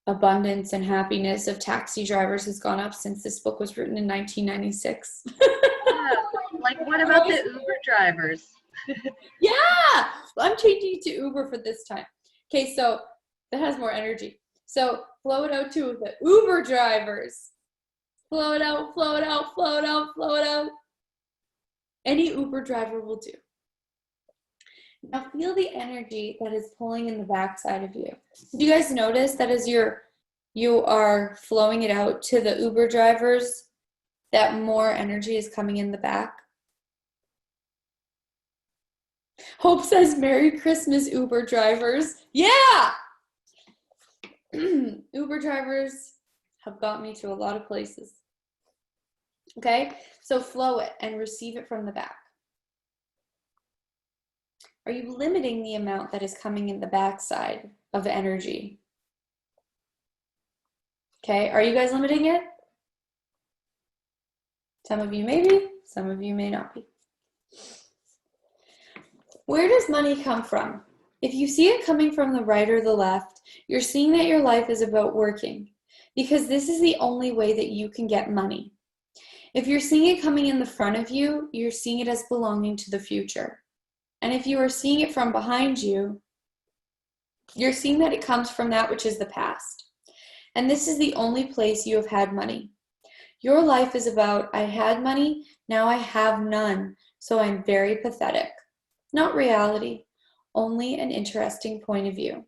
abundance and happiness of taxi drivers has gone up since this book was written in 1996. Yeah, like what about the Uber drivers? Yeah, I'm changing it to Uber for this time. Okay, so that has more energy. So flow it out to the Uber drivers. Flow it out, flow it out, flow it out, flow it out. Any Uber driver will do. Now feel the energy that is pulling in the backside of you. Do you guys notice that as you are flowing it out to the Uber drivers, that more energy is coming in the back? Hope says, Merry Christmas, Uber drivers. Yeah! Uber drivers have got me to a lot of places. Okay, so flow it and receive it from the back. Are you limiting the amount that is coming in the backside of energy? Okay, are you guys limiting it? Some of you may be, some of you may not be. Where does money come from? If you see it coming from the right or the left, you're seeing that your life is about working, because this is the only way that you can get money. If you're seeing it coming in the front of you, you're seeing it as belonging to the future. And if you are seeing it from behind you, you're seeing that it comes from that which is the past. And this is the only place you have had money. Your life is about, I had money, now I have none, so I'm very pathetic. Not reality, only an interesting point of view.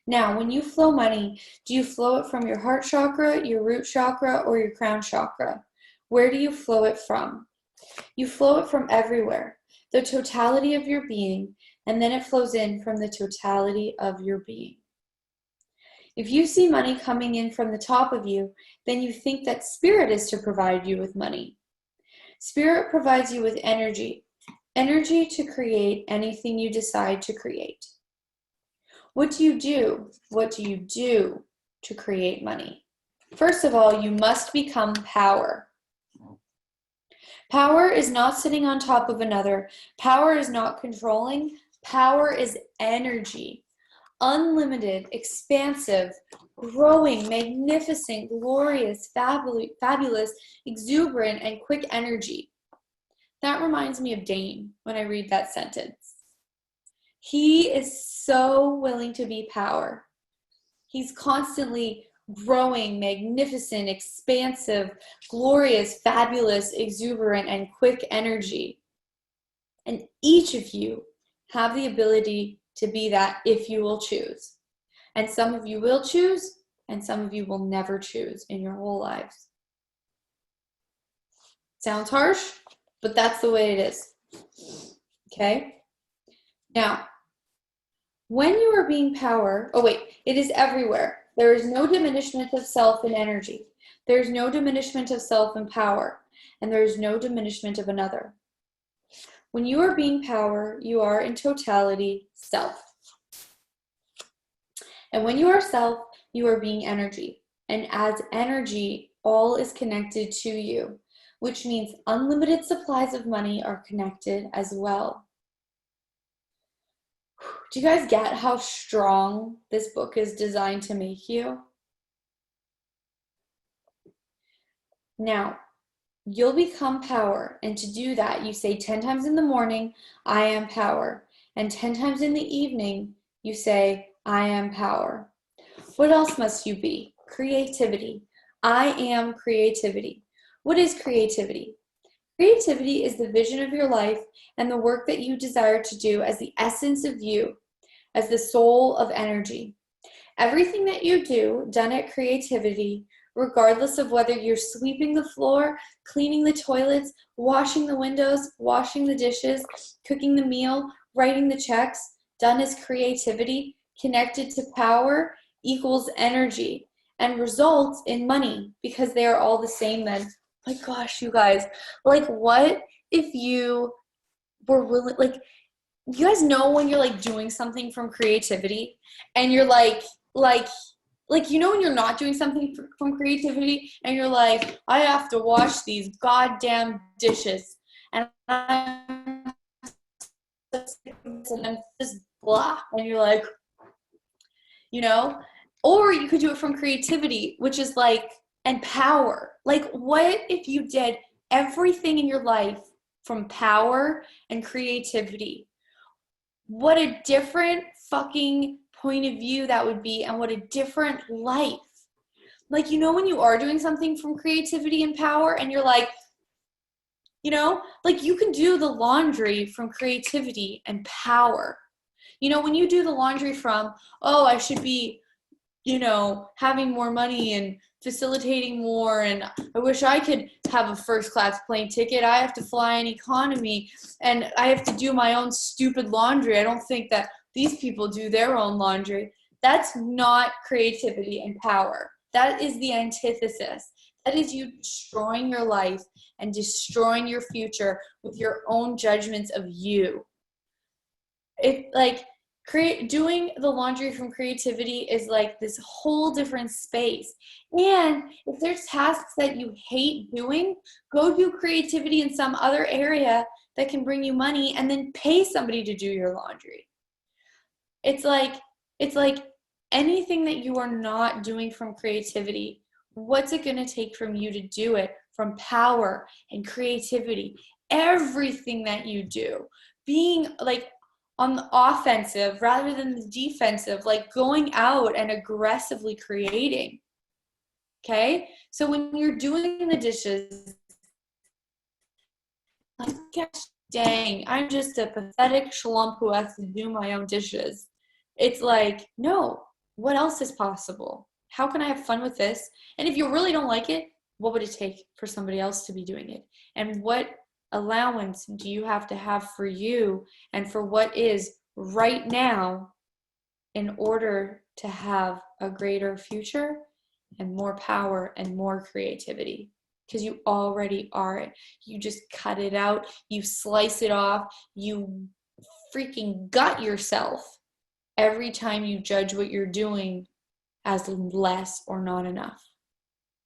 Now, when you flow money, do you flow it from your heart chakra, your root chakra, or your crown chakra? Where do you flow it from? You flow it from everywhere, the totality of your being, and then it flows in from the totality of your being. If you see money coming in from the top of you, then you think that spirit is to provide you with money. Spirit provides you with energy, energy to create anything you decide to create. What do you do? What do you do to create money? First of all, you must become power. Power is not sitting on top of another. Power is not controlling. Power is energy. Unlimited, expansive, growing, magnificent, glorious, fabulous, exuberant, and quick energy. That reminds me of Dane when I read that sentence. He is so willing to be power. He's constantly growing, magnificent, expansive, glorious, fabulous, exuberant, and quick energy. And each of you have the ability to be that if you will choose. And some of you will choose, and some of you will never choose in your whole lives. Sounds harsh, but that's the way it is. Okay? Now, when you are being power, it is everywhere. There is no diminishment of self in energy. There is no diminishment of self in power. And there is no diminishment of another. When you are being power, you are in totality self. And when you are self, you are being energy. And as energy, all is connected to you, which means unlimited supplies of money are connected as well. Do you guys get how strong this book is designed to make you? Now, you'll become power, and to do that, you say 10 times in the morning, I am power, and 10 times in the evening, you say, I am power. What else must you be? Creativity. I am creativity. What is creativity? Creativity is the vision of your life and the work that you desire to do as the essence of you, as the soul of energy. Everything that you do, done at creativity, regardless of whether you're sweeping the floor, cleaning the toilets, washing the windows, washing the dishes, cooking the meal, writing the checks, done as creativity, connected to power, equals energy. and results in money, because they are all the same then. My gosh, you guys, like, what if you were willing, like, you guys know when you're like doing something from creativity and you're like, you know when you're not doing something from creativity and you're like, I have to wash these goddamn dishes and I'm just blah, and you're like, you know, or you could do it from creativity, which is like, and power. Like, what if you did everything in your life from power and creativity? What a different fucking point of view that would be, and what a different life. Like, you know, when you are doing something from creativity and power and you're like, you know, like you can do the laundry from creativity and power. You know, when you do the laundry from, oh, I should be, you know, having more money and facilitating more, and I wish I could have a first class plane ticket. I have to fly in economy and I have to do my own stupid laundry. I don't think that these people do their own laundry. That's not creativity and power. That is the antithesis. That is you destroying your life and destroying your future with your own judgments of you. It like doing the laundry from creativity is like this whole different space. And if there's tasks that you hate doing, go do creativity in some other area that can bring you money, and then pay somebody to do your laundry. It's like anything that you are not doing from creativity, what's it going to take from you to do it from power and creativity? Everything that you do, being like on the offensive rather than the defensive, like going out and aggressively creating. Okay? So when you're doing the dishes, like, gosh dang, I'm just a pathetic schlump who has to do my own dishes. It's like, no, what else is possible? How can I have fun with this? And if you really don't like it, what would it take for somebody else to be doing it? And what allowance do you have to have for you and for what is right now in order to have a greater future and more power and more creativity? Because you already are it. You just cut it out, you slice it off, you freaking gut yourself every time you judge what you're doing as less or not enough.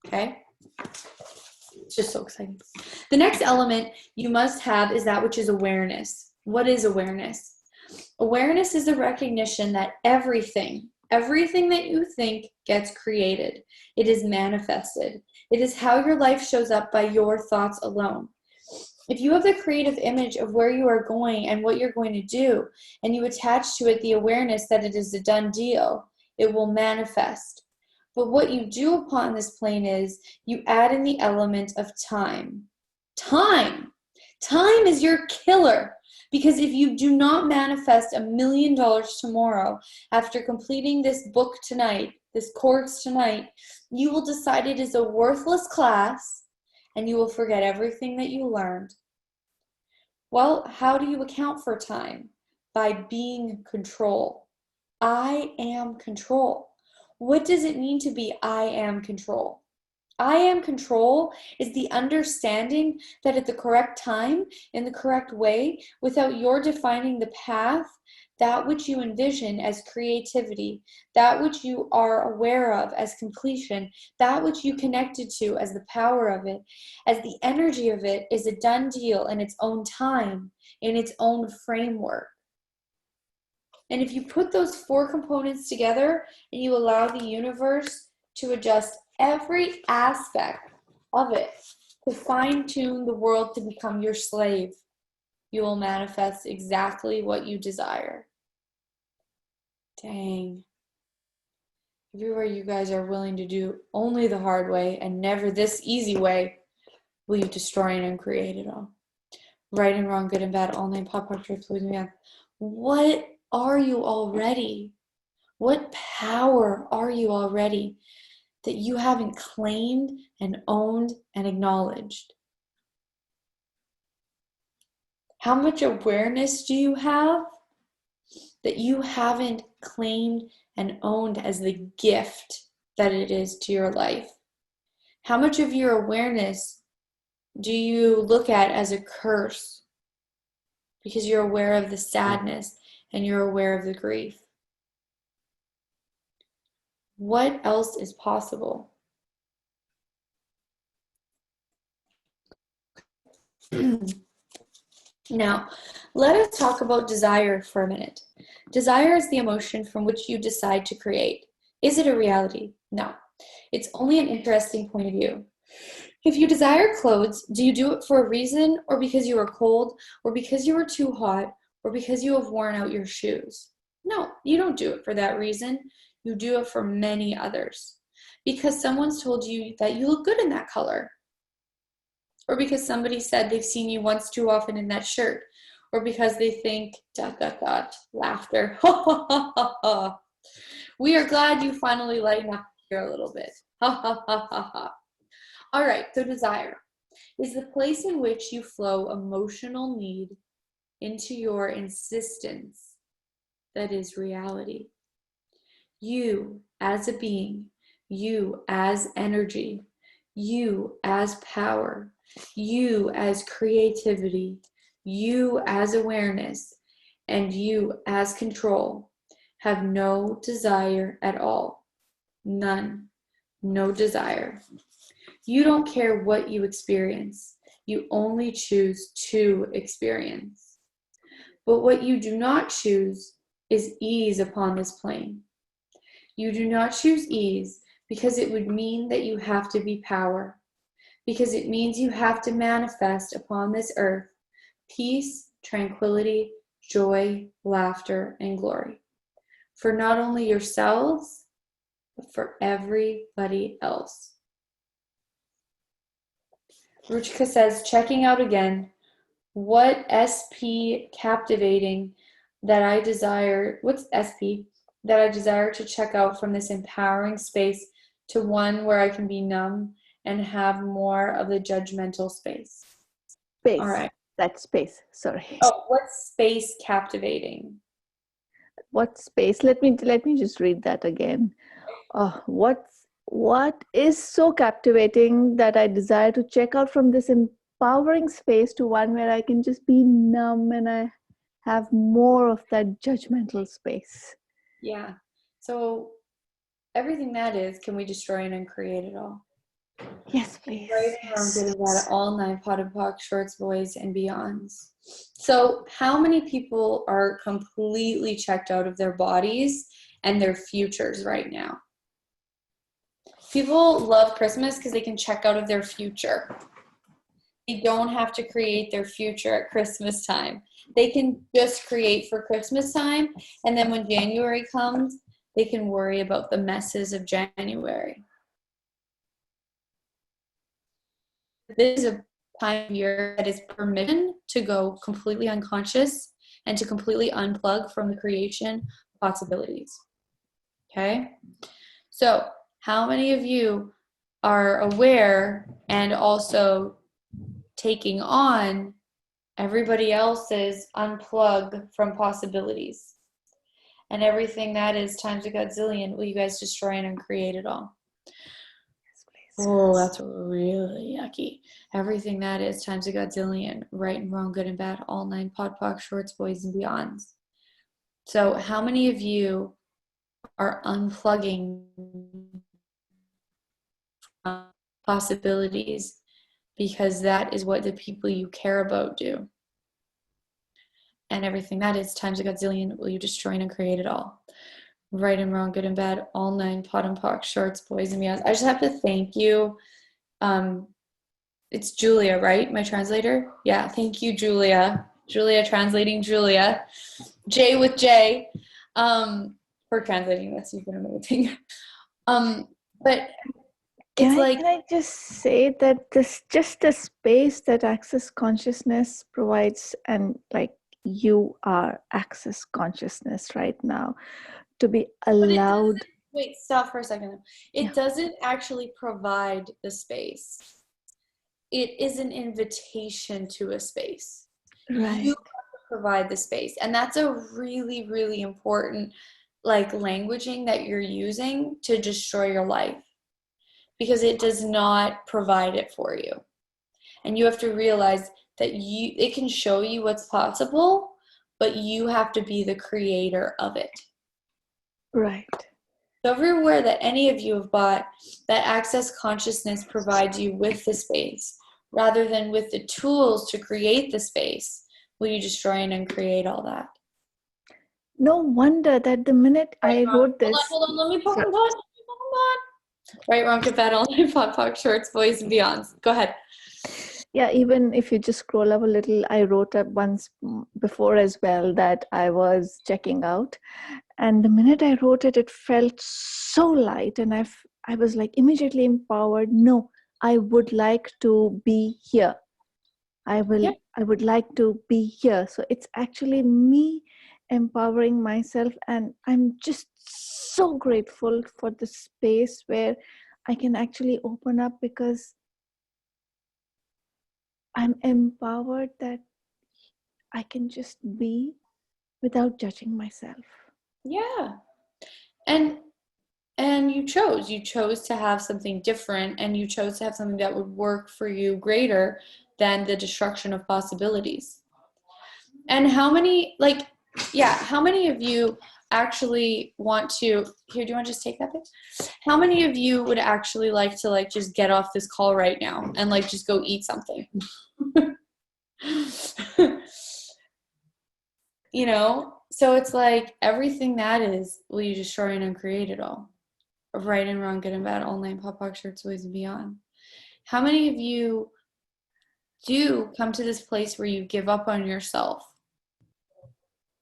Okay? It's just so exciting. The next element you must have is that which is awareness. What is awareness? Awareness is the recognition that everything that you think gets created. It is manifested. It is how your life shows up by your thoughts alone. If you have the creative image of where you are going and what you're going to do, and you attach to it the awareness that it is a done deal, it will manifest. But what you do upon this plane is you add in the element of time. Time is your killer. Because if you do not manifest $1 million tomorrow after completing this book tonight, this course tonight, you will decide it is a worthless class and you will forget everything that you learned. Well, how do you account for time? By being control. I am control. What does it mean to be I am control? I am control is the understanding that at the correct time, in the correct way, without your defining the path, that which you envision as creativity, that which you are aware of as completion, that which you connected to as the power of it, as the energy of it is a done deal in its own time, in its own framework. And if you put those four components together and you allow the universe to adjust every aspect of it to fine-tune the world to become your slave, you will manifest exactly what you desire. Dang. Everywhere you guys are willing to do only the hard way and never this easy way, will you destroy and uncreate it all. Right and wrong, good and bad, all name, pop, truth, what are you already? What power are you already that you haven't claimed and owned and acknowledged? How much awareness do you have that you haven't claimed and owned as the gift that it is to your life? How much of your awareness do you look at as a curse because you're aware of the sadness and you're aware of the grief? What else is possible? Now, let us talk about desire for a minute. Desire is the emotion from which you decide to create. Is it a reality? No. It's only an interesting point of view. If you desire clothes, do you do it for a reason, or because you are cold, or because you are too hot, or because you have worn out your shoes? No, you don't do it for that reason. You do it for many others. Because someone's told you that you look good in that color. Or because somebody said they've seen you once too often in that shirt. Or because they think, ... laughter. We are glad you finally lighten up here a little bit. All right, so desire is the place in which you flow emotional need into your insistence that is reality. You as a being, you as energy, you as power, you as creativity, you as awareness, and you as control have no desire at all. None. No desire. You don't care what you experience. You only choose to experience. But what you do not choose is ease upon this plane. You do not choose ease because it would mean that you have to be power, because it means you have to manifest upon this earth peace, tranquility, joy, laughter, and glory. For not only yourselves, but for everybody else. Ruchika says, checking out again, what SP captivating that I desire, what's SP? That I desire to check out from this empowering space to one where I can be numb and have more of the judgmental space. Space. All right. That's space. Sorry. Oh, what's space captivating? What space? Let me just read that again. Oh, what is so captivating that I desire to check out from this empowering space to one where I can just be numb and I have more of that judgmental space. Yeah. So everything that is, can we destroy and uncreate it all? Yes, please. Right, I'm getting that at all 9 potted pock, shorts, boys, and beyonds. So how many people are completely checked out of their bodies and their futures right now? People love Christmas because they can check out of their future. They don't have to create their future at Christmas time. They can just create for Christmas time, and then when January comes, they can worry about the messes of January. This is a time of year that is permission to go completely unconscious and to completely unplug from the creation possibilities. Okay? So, how many of you are aware and also taking on everybody else's unplug from possibilities? And everything that is times a godzillion, will you guys destroy and uncreate it all? Oh, that's really yucky. Everything that is times a godzillion, right and wrong, good and bad, all 9 pod poc, shorts, boys, and beyonds. So how many of you are unplugging from possibilities because that is what the people you care about do? And everything that is times a godzillion, will you destroy and uncreate it all? Right and wrong, good and bad, all 9 pod and poc, shorts, boys, and beyonds. I just have to thank you. It's Julia, right? My translator? Yeah, thank you, Julia. Julia translating Julia. J with J. For translating this. You've been amazing. But it's Can I just say that this just the space that Access Consciousness provides, and like you are Access Consciousness right now, to be allowed. Wait, stop for a second. It doesn't actually provide the space. It is an invitation to a space. Right. You have to provide the space. And that's a really, really important like languaging that you're using to destroy your life, because it does not provide it for you. And you have to realize that it can show you what's possible, but you have to be the creator of it. Right. So everywhere that any of you have bought, that Access Consciousness provides you with the space, rather than with the tools to create the space, will you destroy and uncreate all that? No wonder that the minute I wrote this. Hold on, let me pop on. Right, wrong, good, bad, online, POC, shorts, boys, and beyonds. Go ahead. Yeah, even if you just scroll up a little, I wrote up once before as well that I was checking out. And the minute I wrote it, it felt so light. And I was like immediately empowered. No, I would like to be here. I would like to be here. So it's actually me empowering myself. And I'm just so grateful for the space where I can actually open up, because I'm empowered that I can just be without judging myself. Yeah. And you chose to have something different, and you chose to have something that would work for you greater than the destruction of possibilities. And how many of you actually want to, here, do you want to just take that bit? How many of you would actually like to just get off this call right now and just go eat something? So it's everything that is, will you destroy and uncreate it all? Of right and wrong, good and bad, online, pop, shirts, ways and beyond. How many of you do come to this place where you give up on yourself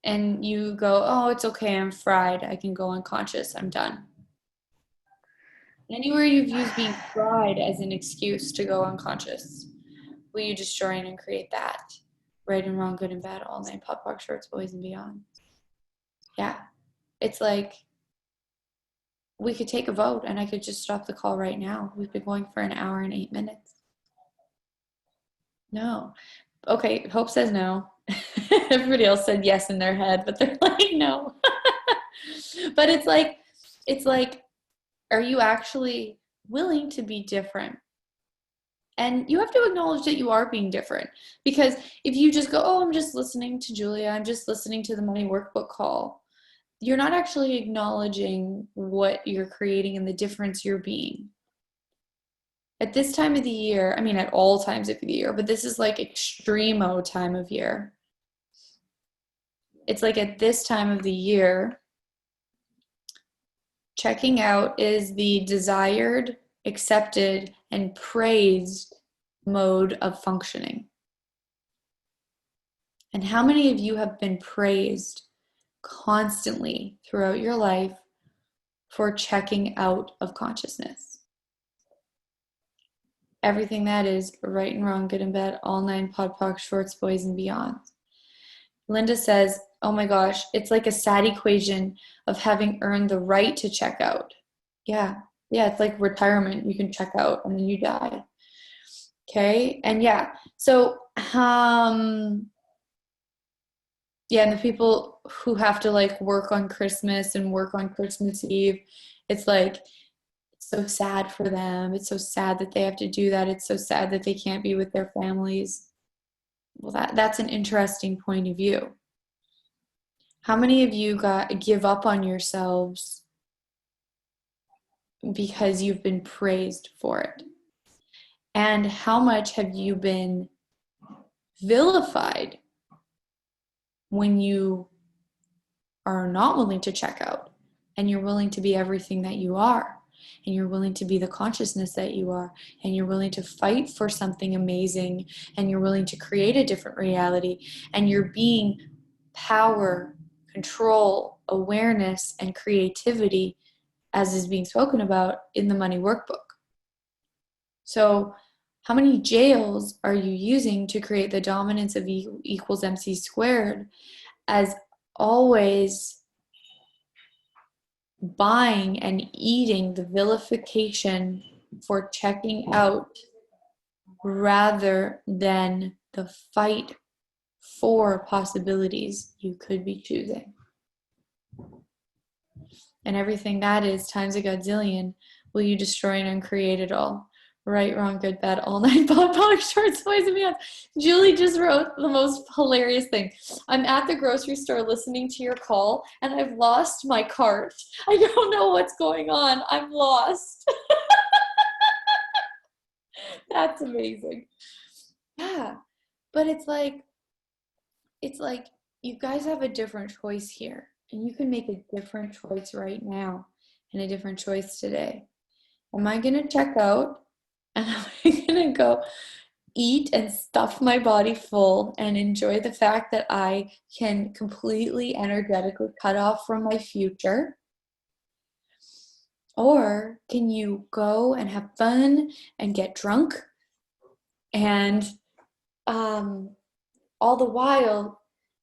and you go, oh, it's okay, I'm fried, I can go unconscious, I'm done? Anywhere you've used being fried as an excuse to go unconscious, will you destroy and uncreate that? Right and wrong, good and bad, all night, pop, shorts, boys and beyond. Yeah, it's we could take a vote and I could just stop the call right now. We've been going for an hour and 8 minutes. No. Okay, Hope says no. Everybody else said yes in their head, but they're no. But it's are you actually willing to be different? And you have to acknowledge that you are being different. Because if you just go, oh, I'm just listening to Julia, I'm just listening to the money workbook call, you're not actually acknowledging what you're creating and the difference you're being. At this time of the year, at all times of the year, but this is extremo time of year. It's at this time of the year, checking out is the desired, accepted, and praised mode of functioning. And how many of you have been praised constantly throughout your life for checking out of consciousness? Everything that is right and wrong, good and bad, all 9 podpoc, shorts, boys, and beyond. Linda says, oh my gosh, it's like a sad equation of having earned the right to check out. Yeah, it's like retirement. You can check out and then you die. Okay, and so, and the people who have to work on Christmas and work on Christmas Eve, it's so sad for them. It's so sad that they have to do that. It's so sad that they can't be with their families. Well, that's an interesting point of view. How many of you give up on yourselves because you've been praised for it? And how much have you been vilified when you are not willing to check out and you're willing to be everything that you are? And you're willing to be the consciousness that you are, and you're willing to fight for something amazing, and you're willing to create a different reality, and you're being power, control, awareness, and creativity as is being spoken about in the money workbook. So how many jails are you using to create the dominance of E equals MC squared as always buying and eating the vilification for checking out rather than the fight for possibilities you could be choosing? and everything that is times a godzillion, will you destroy and uncreate it all? Right, wrong, good, bad, all night, polyphonic, short stories, and beyond. Julie just wrote the most hilarious thing. I'm at the grocery store listening to your call, and I've lost my cart. I don't know what's going on. I'm lost. That's amazing. Yeah, but it's like you guys have a different choice here, and you can make a different choice right now and a different choice today. Am I going to check out and am I going to go eat and stuff my body full and enjoy the fact that I can completely energetically cut off from my future? Or can you go and have fun and get drunk and all the while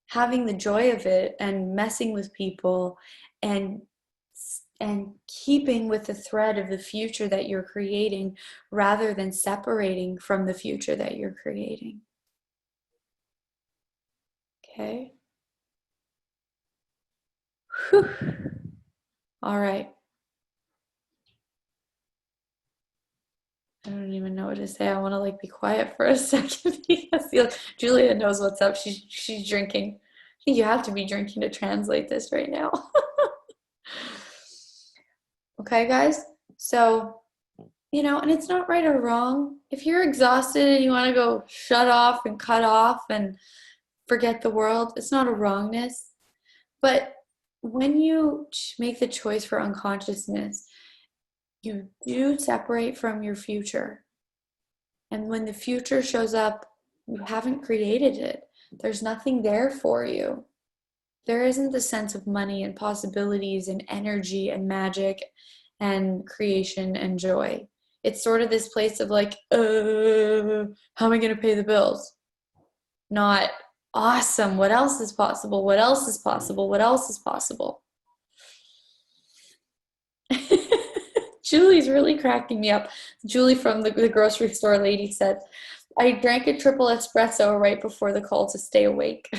having the joy of it and messing with people and keeping with the thread of the future that you're creating rather than separating from the future that you're creating? Okay. Whew. All right. I don't even know what to say. I want to like be quiet for a second because Julia knows what's up. She's drinking. I think you have to be drinking to translate this right now. Okay, guys? So, and it's not right or wrong. If you're exhausted and you want to go shut off and cut off and forget the world, it's not a wrongness. But when you make the choice for unconsciousness, you do separate from your future. And when the future shows up, you haven't created it. There's nothing there for you. There isn't the sense of money and possibilities and energy and magic and creation and joy. It's sort of this place of like, how am I going to pay the bills? Not awesome. What else is possible? What else is possible? What else is possible? Julie's really cracking me up. Julie from the grocery store lady said, I drank a triple espresso right before the call to stay awake.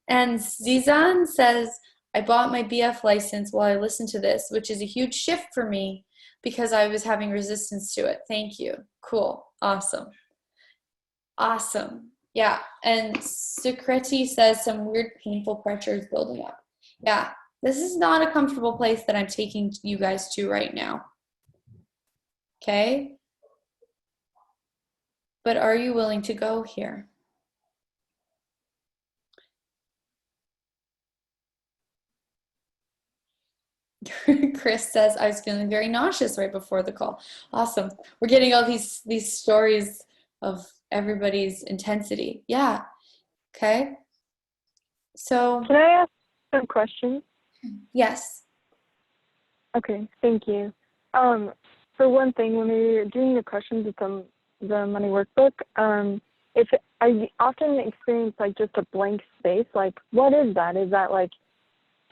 And Zizan says, I bought my BF license while I listened to this, which is a huge shift for me because I was having resistance to it. Thank you. Cool. Awesome. Awesome. Yeah. And Sukriti says some weird painful pressure is building up. Yeah. This is not a comfortable place that I'm taking you guys to right now. Okay? But are you willing to go here? Chris says, I was feeling very nauseous right before the call. Awesome. We're getting all these stories of everybody's intensity. Yeah. Okay. So. Can I ask some questions? Yes. Okay, thank you. For one thing, when we were doing the questions with the money workbook, if I often experience like just a blank space, like what is that? Is that like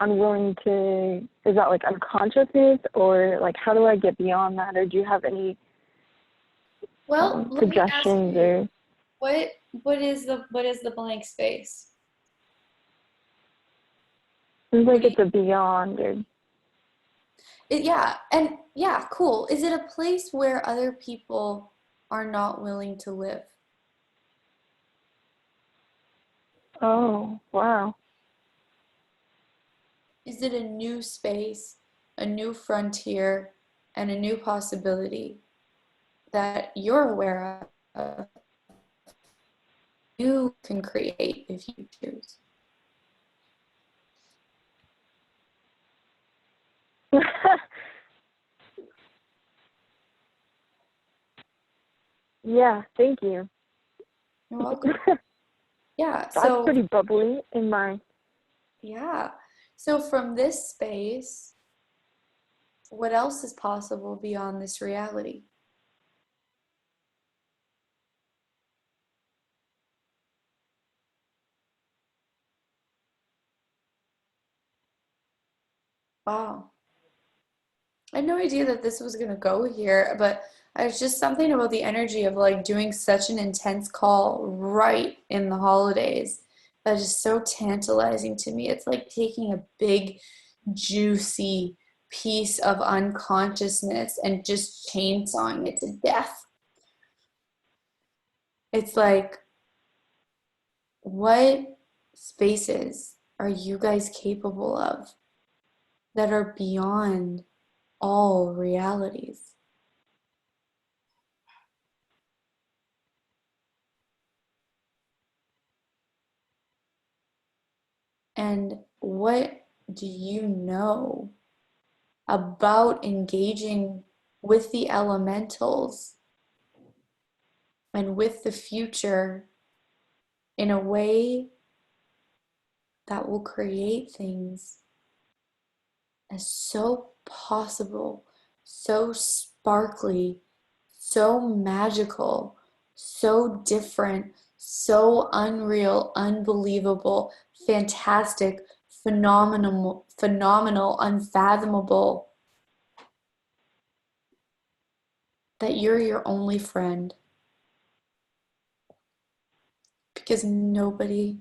is that like unconsciousness, or like how do I get beyond that? Or do you have any suggestions? Or what is the blank space? Seems like it's a beyond. Or Yeah, cool. Is it a place where other people are not willing to live? Oh, wow. Is it a new space, a new frontier, and a new possibility that you're aware of? You can create if you choose. Yeah, thank you. You're welcome. Yeah, That's pretty bubbly in my. Yeah. So from this space, what else is possible beyond this reality? Wow. I had no idea that this was going to go here, but it's just something about the energy of like doing such an intense call right in the holidays that is so tantalizing to me. It's like taking a big juicy piece of unconsciousness and just chainsawing it to death. It's like, what spaces are you guys capable of that are beyond all realities? And what do you know about engaging with the elementals and with the future in a way that will create things as so possible, so sparkly, so magical, so different, so unreal, unbelievable, fantastic, phenomenal, unfathomable, that you're your only friend. Because nobody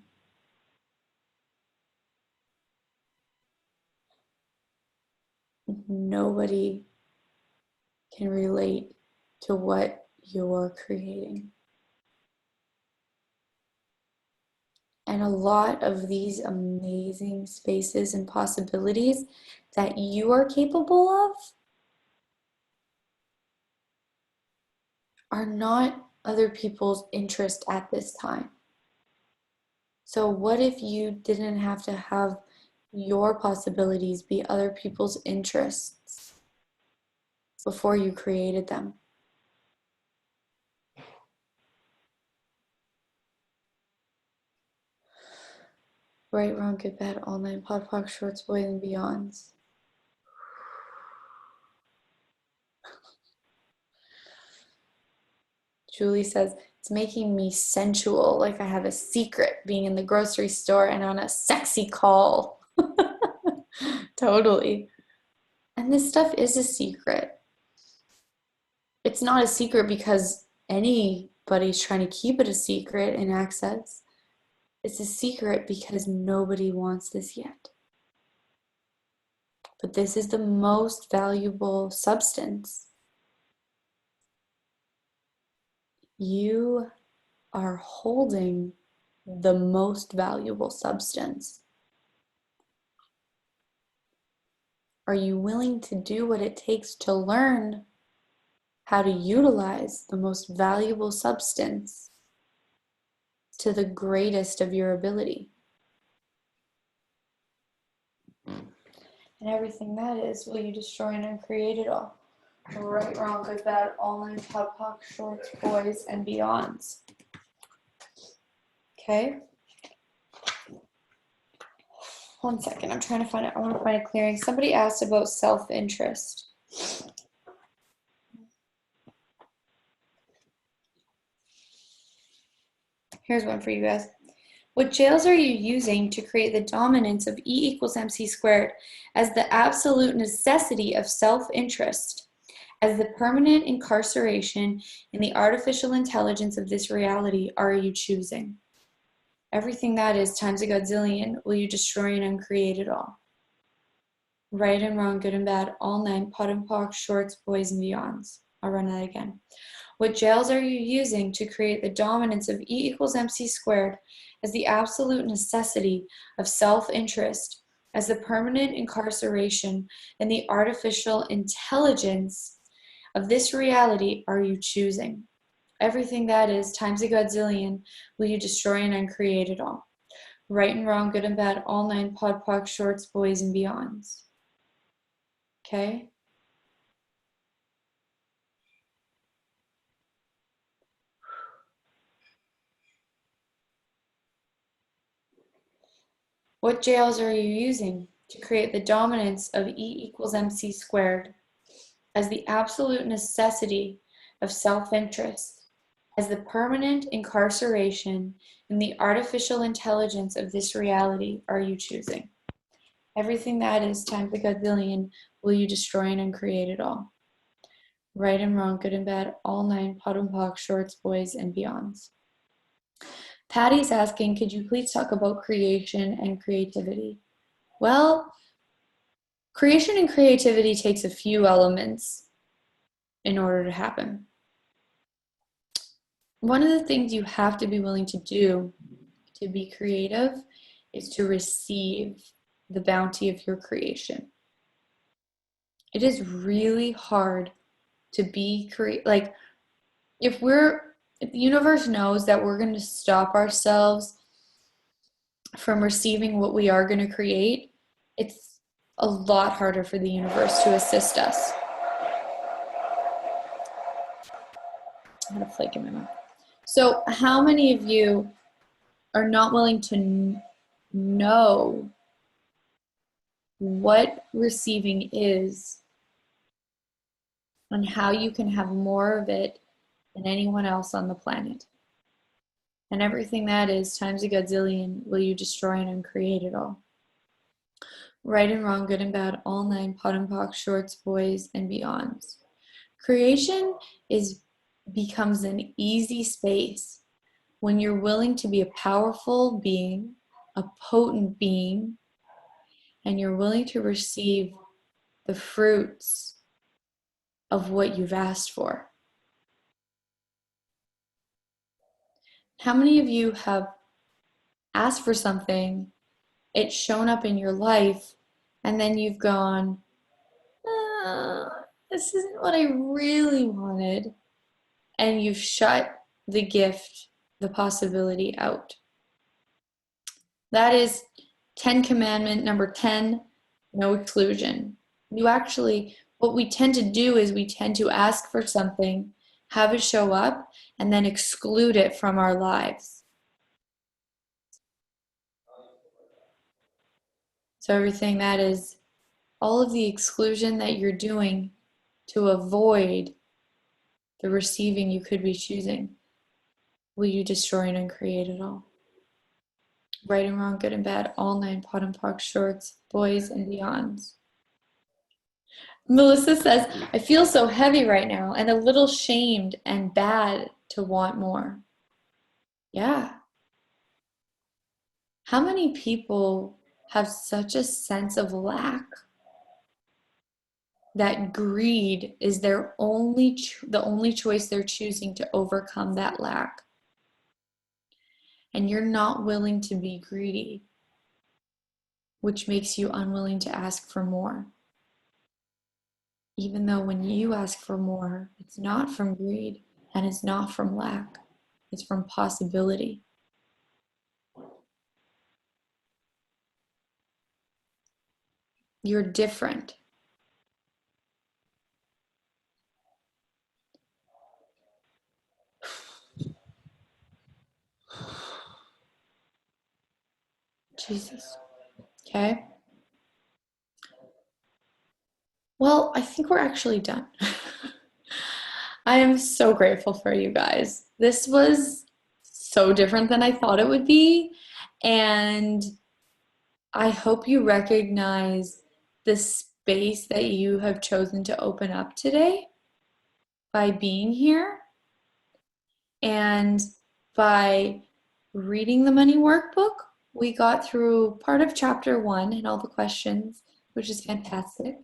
can relate to what you're creating. And a lot of these amazing spaces and possibilities that you are capable of are not other people's interest at this time. So what if you didn't have to have your possibilities be other people's interests before you created them? Right, wrong, good, bad, all nine, pod, poc, shorts, boys, and beyonds. Julie says, it's making me sensual, like I have a secret being in the grocery store and on a sexy call. Totally. And this stuff is a secret. It's not a secret because anybody's trying to keep it a secret in access. It's a secret because nobody wants this yet. But this is the most valuable substance. You are holding the most valuable substance. Are you willing to do what it takes to learn how to utilize the most valuable substance to the greatest of your ability? And everything that is, will you destroy and uncreate it all? Right, wrong, good, bad, all nine, pod, poc, shorts, boys, and beyonds. Okay? 1 second, I'm trying to find it. I want to find a clearing. Somebody asked about self-interest. Here's one for you guys. What jails are you using to create the dominance of E equals MC squared as the absolute necessity of self-interest, as the permanent incarceration in the artificial intelligence of this reality are you choosing? Everything that is times a godzillion, will you destroy and uncreate it all? Right and wrong, good and bad, all nine, pod and poc, shorts, boys, and beyonds. I'll run that again. What jails are you using to create the dominance of E equals MC squared as the absolute necessity of self-interest, as the permanent incarceration in the artificial intelligence of this reality are you choosing? Everything that is times a godzillion, will you destroy and uncreate it all? Right and wrong, good and bad, all nine, pod, poc, shorts, boys, and beyonds. Okay? What jails are you using to create the dominance of E equals MC squared as the absolute necessity of self-interest, as the permanent incarceration in the artificial intelligence of this reality are you choosing? Everything that is times a godzillion, will you destroy and uncreate it all? Right and wrong, good and bad, all nine, pod and poc, shorts, boys, and beyonds. Patty's asking, could you please talk about creation and creativity? Well, Creation and creativity takes a few elements in order to happen. One of the things you have to be willing to do to be creative is to receive the bounty of your creation. It is really hard to be like if the universe knows that we're going to stop ourselves from receiving what we are going to create, it's a lot harder for the universe to assist us. I had a flake in my mouth. So how many of you are not willing to know what receiving is and how you can have more of it than anyone else on the planet? And everything that is times a godzillion will you destroy and uncreate it all. Right and wrong, good and bad, all nine, pot and pock, shorts, boys, and beyonds. Creation becomes an easy space when you're willing to be a powerful being, a potent being, and you're willing to receive the fruits of what you've asked for. How many of you have asked for something, it's shown up in your life, and then you've gone, this isn't what I really wanted, and you've shut the gift, the possibility out? That is 10 commandment number 10, no exclusion. What we tend to do is we tend to ask for something, have it show up, and then exclude it from our lives. So everything that is, all of the exclusion that you're doing to avoid the receiving you could be choosing, will you destroy and uncreate it all? Right and wrong, good and bad, all nine, pot and pock, shorts, boys, and beyonds. Melissa says, I feel so heavy right now and a little shamed and bad to want more. Yeah. How many people have such a sense of lack that greed is the only choice they're choosing to overcome that lack? And you're not willing to be greedy, which makes you unwilling to ask for more. Even though when you ask for more, it's not from greed and it's not from lack, it's from possibility. You're different. Jesus. Okay. Well, I think we're actually done. I am so grateful for you guys. This was so different than I thought it would be. And I hope you recognize the space that you have chosen to open up today by being here and by reading the money workbook. We got through part of chapter 1 and all the questions, which is fantastic.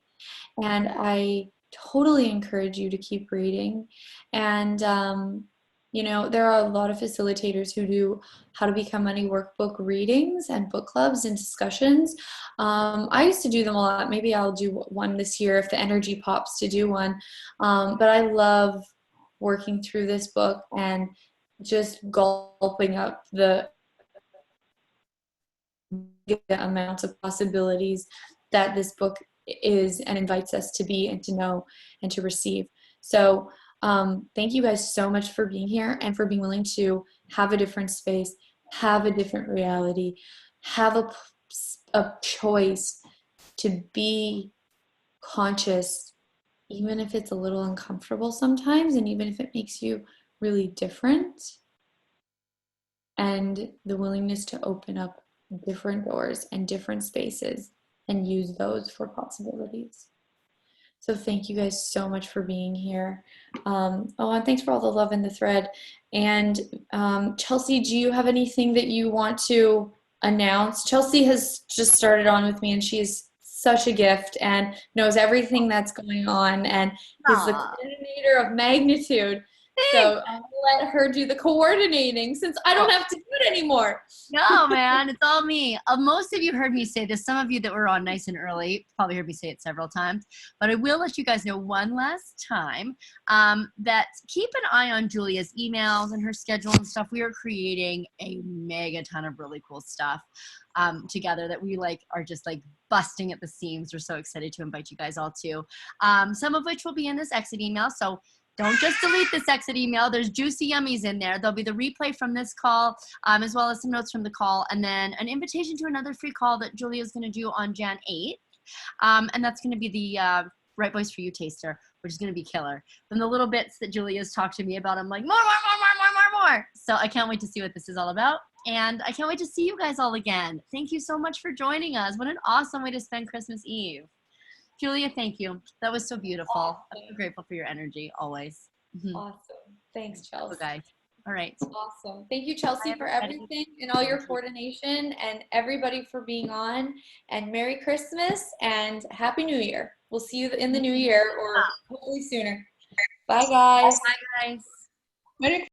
And I totally encourage you to keep reading. And, there are a lot of facilitators who do how to become money workbook readings and book clubs and discussions. I used to do them a lot. Maybe I'll do one this year if the energy pops to do one. But I love working through this book and just gulping up the amounts of possibilities that this book is and invites us to be and to know and to receive. So thank you guys so much for being here and for being willing to have a different space, have a different reality, have a choice to be conscious, even if it's a little uncomfortable sometimes, and even if it makes you really different, and the willingness to open up different doors and different spaces and use those for possibilities. So thank you guys so much for being here. And thanks for all the love in the thread. And Chelsea, do you have anything that you want to announce? Chelsea has just started on with me and she's such a gift and knows everything that's going on and is the Aw. coordinator of magnitude. So I'll let her do the coordinating since I don't have to do it anymore. No, man, it's all me. Most of you heard me say this. Some of you that were on nice and early probably heard me say it several times. But I will let you guys know one last time that keep an eye on Julia's emails and her schedule and stuff. We are creating a mega ton of really cool stuff together that we are just busting at the seams. We're so excited to invite you guys all to. Some of which will be in this exit email. So don't just delete this exit email. There's juicy yummies in there. There'll be the replay from this call, as well as some notes from the call, and then an invitation to another free call that Julia's going to do on Jan 8th. And that's going to be the Right Voice for You taster, which is going to be killer. From the little bits that Julia's talked to me about, I'm like, more. So I can't wait to see what this is all about. And I can't wait to see you guys all again. Thank you so much for joining us. What an awesome way to spend Christmas Eve. Julia, thank you. That was so beautiful. Awesome. I'm so grateful for your energy always. Awesome. Thanks, Chelsea. Okay. All right. Awesome. Thank you, Chelsea, Bye, for everybody. everything and all your coordination, and everybody for being on. And Merry Christmas and Happy New Year. We'll see you in the new year or hopefully sooner. Bye, guys. Bye, guys. Merry